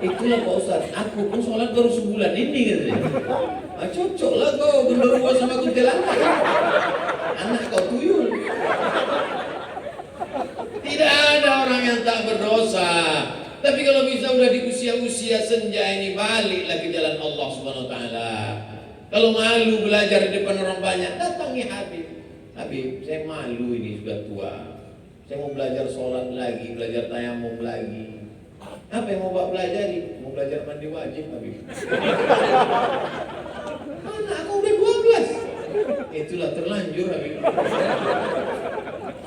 [SPEAKER 1] Itulah Pak Ustaz, aku pun sholat baru sebulan ini katanya. Cocok lah kau genderuwo sama kuntilanak. Anak kau tuyul. Tidak ada orang yang tak berdosa. Tapi kalau bisa udah di usia-usia senja ini baliklah ke jalan Allah Subhanahu wa taala. Kalau malu belajar di depan orang banyak, datangi Habib. Habib, saya malu ini sudah tua. Saya mau belajar sholat lagi, belajar tayamum lagi. Apa yang mau Pak pelajari? Mau belajar mandi wajib, Habib. Anak aku udah 12. Itulah terlanjur, Habib.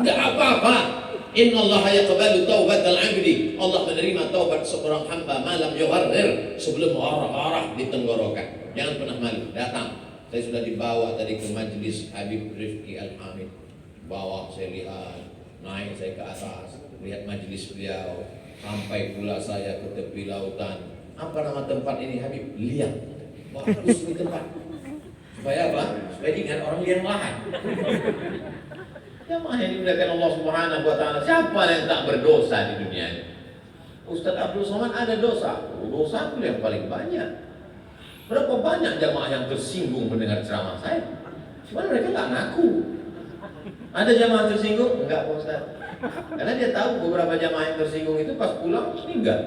[SPEAKER 1] Enggak apa-apa. Inna Allah yaqbalu taubatal abdi. Allah menerima taubat seorang hamba malam yuharrir, sebelum arah-arah di tenggorokan. Jangan pernah malu, datang. Saya sudah dibawa tadi ke majelis Habib Rifki Al-Hamid. Bawa saya lihat, naik saya ke atas, lihat majelis beliau. Sampai pula saya ke tepi lautan. Apa nama tempat ini Habib? Liang. Bagus ini tempat. Supaya apa? Supaya diingat orang liang lahan. Jamaah yang dimuliakan Allah Subhanahu wa taala, siapa yang tak berdosa di dunia ini? Ustaz Abdul Somad ada dosa. Dosa itu yang paling banyak. Berapa banyak jamaah yang tersinggung mendengar ceramah saya? Cuma mereka tak ngaku. Ada jamaah tersinggung? Enggak Pak Ustaz. Karena dia tahu beberapa jamaah yang tersinggung itu pas pulang meninggal.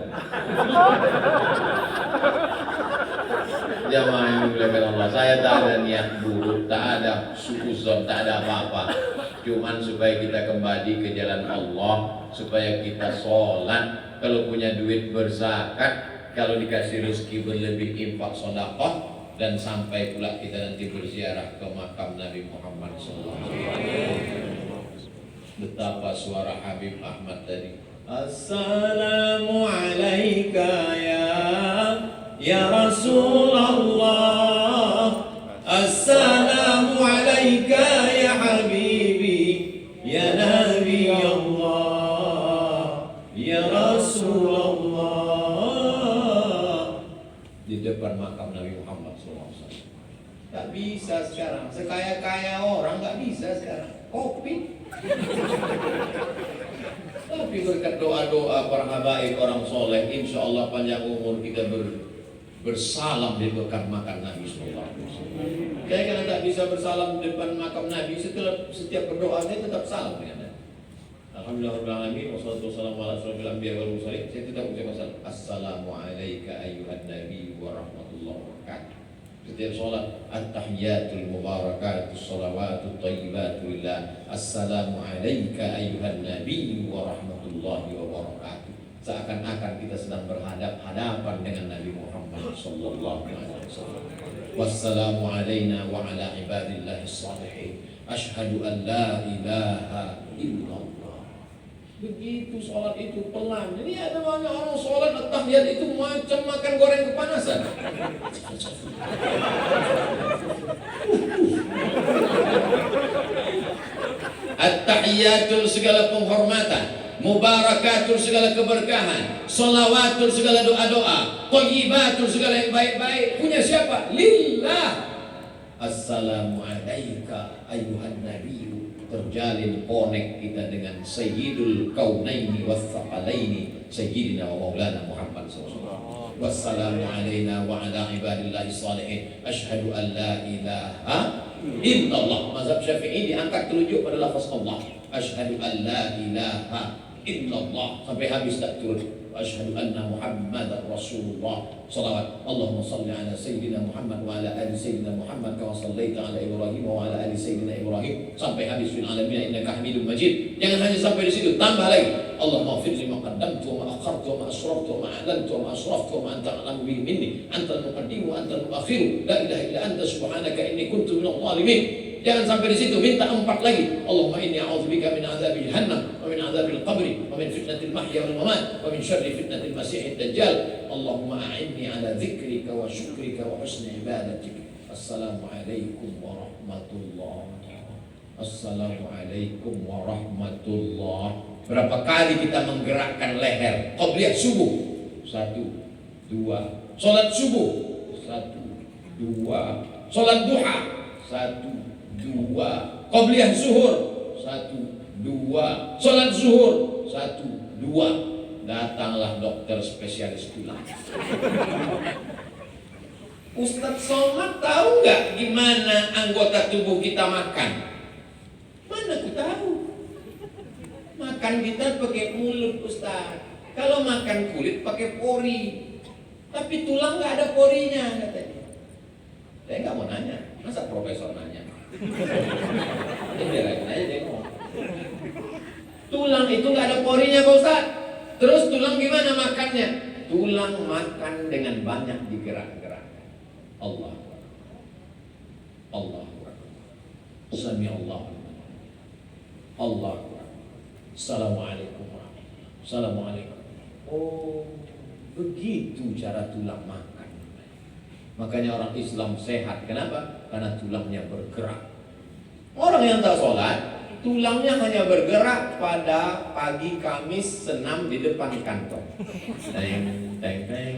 [SPEAKER 1] Jamaah yang dimuliakan Allah, saya tak ada niat buruk, tak ada suuzon, tak ada apa-apa. Cuman supaya kita kembali ke jalan Allah, supaya kita sholat, kalau punya duit berzakat, kalau dikasih rezeki berlebih infak sedekah, dan sampai pula kita nanti berziarah ke makam Nabi Muhammad SAW. Betapa suara Habib Ahmad tadi. Assalamu alayka ya Rasulullah. Assalamu alayka ya Habibi, ya Nabi Allah, ya Rasulullah. Di depan makam Nabi Muhammad SAW. Tak bisa sekarang, sekaya-kaya orang tak bisa sekarang. Kopi. Tapi berkat doa-doa para habaib orang soleh, insya Allah panjang umur kita bersalam di dekat makam Nabi SAW. Saya karena tak bisa bersalam di depan makam Nabi, setiap berdoa saya tetap salam dengan Nabi. Alhamdulillah Rabbil Alamin, wassalatu wassalamu ala asyrofil anbiya'i wal mursalin. Saya tetap ucap salam. Assalamu alayka ayyuhan nabi wa rahmatullahi wa barakatuh. Setiap sholat, at-tahiyyatul mubarakatus salawatut thayyibatu lillah. Assalamu alayka ayyuhan nabi wa rahmatullahi wa barakatuh. Seakan-akan kita sedang berhadap-hadapan dengan Nabi Muhammad sallallahu alaihi wasallam. Wassalamu alayna wa ala ibadillahis salihin. Asyhadu an la ilaha illallah. Begitu sholat itu pelan. Jadi ada banyak orang sholat at-tahiyyat itu macam makan goreng kepanasan. At-tahiyyatul segala penghormatan, mubarakatul segala keberkahan, sholawatun segala doa-doa, thayyibatul segala yang baik-baik. Punya siapa? Lillah. Assalamu alayka ayyuhan nabiyyu. Terjalin konek kita dengan Sayyidul Kaunaini Wathaqalaini, Sayyidina wa Maulana Muhammad SAW. Wassalamu alayna wa ala ibadillahi salihin. Asyhadu an la ilaha illallah. Mazhab Syafi'i diangkat terujuk pada lafaz Allah. Asyhadu an la ilaha illallah. Sampai habis tak turun.
[SPEAKER 3] wa asyhadu anna Muhammadar Rasulullah. Shalawat. Allahumma shalli ala sayyidina Muhammad wa ala ali sayyidina Muhammad kama shallaita ala Ibrahim wa ala ali sayyidina Ibrahim sampai habis fil alamin innaka Hamidum Majid. Jangan hanya sampai di situ, tambah lagi. Allahumma ighfir li ma qaddamtu wa ma akhartu wa ma asraftu wa ma a'lantu wa ma asraftu wa ma anta a'lamu bihi minni. Anta al-muqaddim wa anta al-mu'akhir. La ilaha illa anta subhanaka inni kuntu minadh dhalimin. Jangan sampai di situ, minta 4 lagi. Allahumma inni a'udzubika min adzabi jahannam wa min adzabil qabri wa min fitnatil mahya wal mamat wa min syarri fitnatil masiihid dajjal. Allahumma a'inni ala dzikrika wa syukrika wa husni ibadatik. Assalamualaikum warahmatullahi. Assalamualaikum warahmatullahi. Berapa kali kita menggerakkan leher qabliyah subuh? 1, 2. Salat subuh 1, 2. Salat duha 1, 2. Qabliyah zuhur 1, 2. Salat zuhur 1, 2. Datanglah dokter spesialis tulang. Ustadz Somad tahu nggak gimana anggota tubuh kita makan? Mana aku tahu? Makan kita pakai mulut, Ustadz. Kalau makan kulit pakai pori. Tapi tulang nggak ada porinya katanya. Saya nggak mau nanya, masa profesor nanya? Dia lain aja dia ngomong. Tulang itu nggak ada porinya, Pak Ustadz. Terus tulang gimana makannya? Tulang makan dengan banyak digerak-gerakkan. Allah, Allah, Sami Allah, Allah. Assalamualaikum warahmatullahi. Assalamualaikum. Oh, begitu cara tulang makan. Makanya orang Islam sehat. Kenapa? Karena tulangnya bergerak. Orang yang tak sholat, tulangnya hanya bergerak pada pagi Kamis senam di depan kantor. Teng, teng, teng.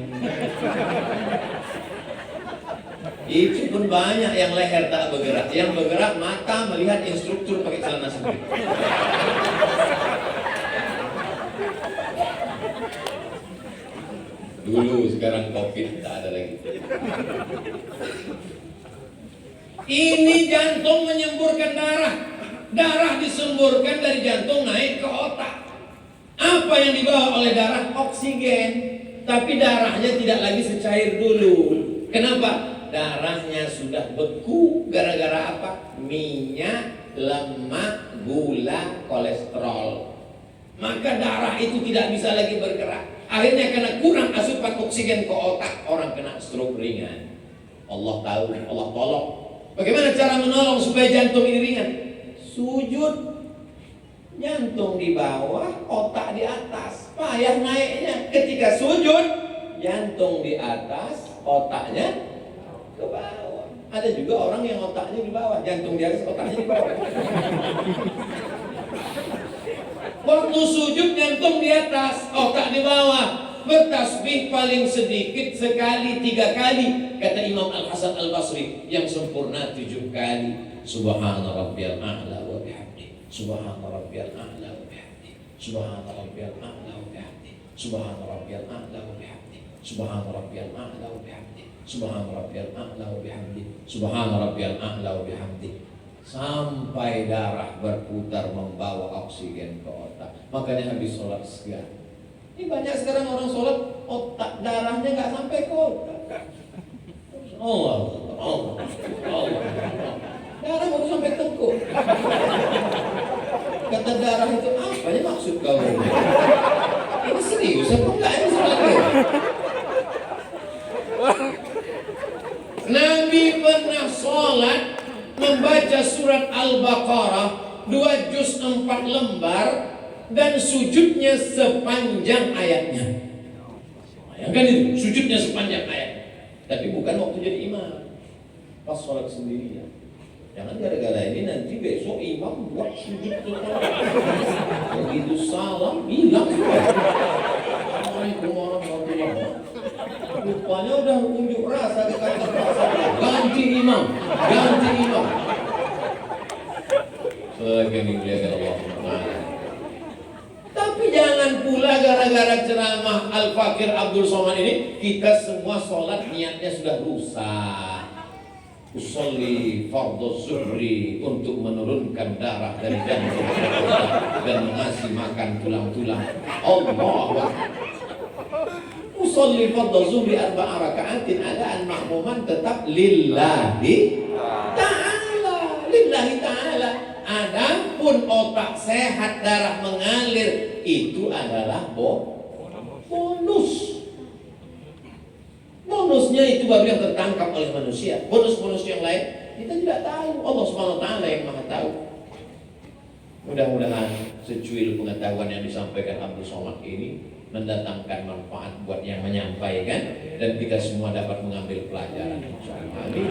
[SPEAKER 3] Itu pun banyak yang leher tak bergerak. Yang bergerak mata melihat instruktur pakai celana sempit. Dulu, sekarang COVID tak ada lagi. Ini jantung menyemburkan darah. Darah disemburkan dari jantung naik ke otak. Apa yang dibawa oleh darah? Oksigen. Tapi darahnya tidak lagi secair dulu. Kenapa? Darahnya sudah beku gara-gara apa? Minyak, lemak, gula, kolesterol. Maka darah itu tidak bisa lagi bergerak. Akhirnya karena kurang asupan oksigen ke otak, orang kena stroke ringan. Allah tahu, Allah tolong. Bagaimana cara menolong supaya jantung ini ringan? Sujud. Jantung di bawah, otak di atas. Payah naiknya. Ketika sujud, jantung di atas, otaknya ke bawah. Ada juga orang yang otaknya di bawah, jantung di atas, otaknya di bawah. Waktu sujud jantung di atas, otak di bawah. Bertasbih paling sedikit sekali 3 kali. Kata Imam Al-Hasan Al-Basri, yang sempurna 7 kali. Subhana rabbiyal a'la wa bihamdi. Subhana rabbiyal a'la wa bihamdi. Subhana rabbiyal a'la wa bihamdi. Subhana rabbiyal a'la wa bihamdi. Subhana rabbiyal a'la wa bihamdi. Subhana rabbiyal a'la wa bihamdi. Subhana rabbiyal a'la wa bihamdi. Sampai darah berputar membawa oksigen ke otak. Makanya habis sholat sekian. Ini banyak sekarang orang sholat otak darahnya nggak sampai ke otak. Allah, Allah, Allah. Darah baru sampai tengkuk. Kata darah itu apa ya maksud kau? Ini serius apa enggak ini sholat? Nabi pernah sholat membaca surat Al-Baqarah 2 juz 4 lembar dan sujudnya sepanjang ayatnya. Bayangkan itu, sujudnya sepanjang ayat. Tapi bukan waktu jadi imam, pas sholat sendirian. Jangan gara-gara ini nanti besok imam buat sujud begitu salam bilang Assalamualaikum warahmatullahi wabarakatuh. Rupanya udah unjuk rasa ke kantor ganti imam. Selagi muliakan Allah. Tapi jangan pula gara-gara ceramah Al-Fakir Abdul Somad ini kita semua sholat niatnya sudah rusak. Usolli fardhu zuhri untuk menurunkan darah dari jantung dan mengasih makan tulang-tulang. Allah. yusolli fardhu zuhri 4 raka'atin adaan makmuman tetap lillahi ta'ala. Lillahi ta'ala. Adapun otak sehat, darah mengalir, itu adalah bonus. Bonusnya itu baru yang tertangkap oleh manusia. Bonus-bonus yang lain kita tidak tahu. Allah Subhanahu wa taala yang Maha tahu. Mudah-mudahan secuil pengetahuan yang disampaikan Abdul Somad ini mendatangkan manfaat buat yang menyampaikan dan kita semua dapat mengambil pelajaran. Amin.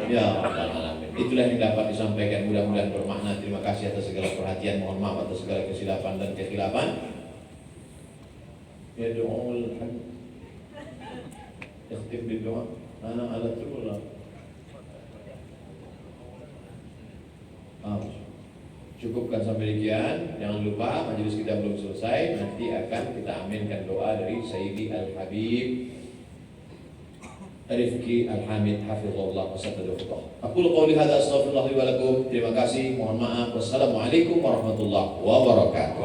[SPEAKER 3] Ya Rabbal Alamin. Itulah yang dapat disampaikan, mudah-mudahan bermakna. Terima kasih atas segala perhatian. Mohon maaf atas segala kesilapan dan kekhilafan. Ya doaul hamd. Ikhtif di doa. Ana ala turullah. Cukupkan sampai sekian. Jangan lupa majelis kita belum selesai. Nanti akan kita aminkan doa dari Sayyidi Al-Habib Rifki Al-Hamid Hafizullah Wasadadullah. Aku qouli hadza astaghfirullah li wa lakum. Terima kasih. Mohon maaf. Wassalamualaikum warahmatullahi wabarakatuh.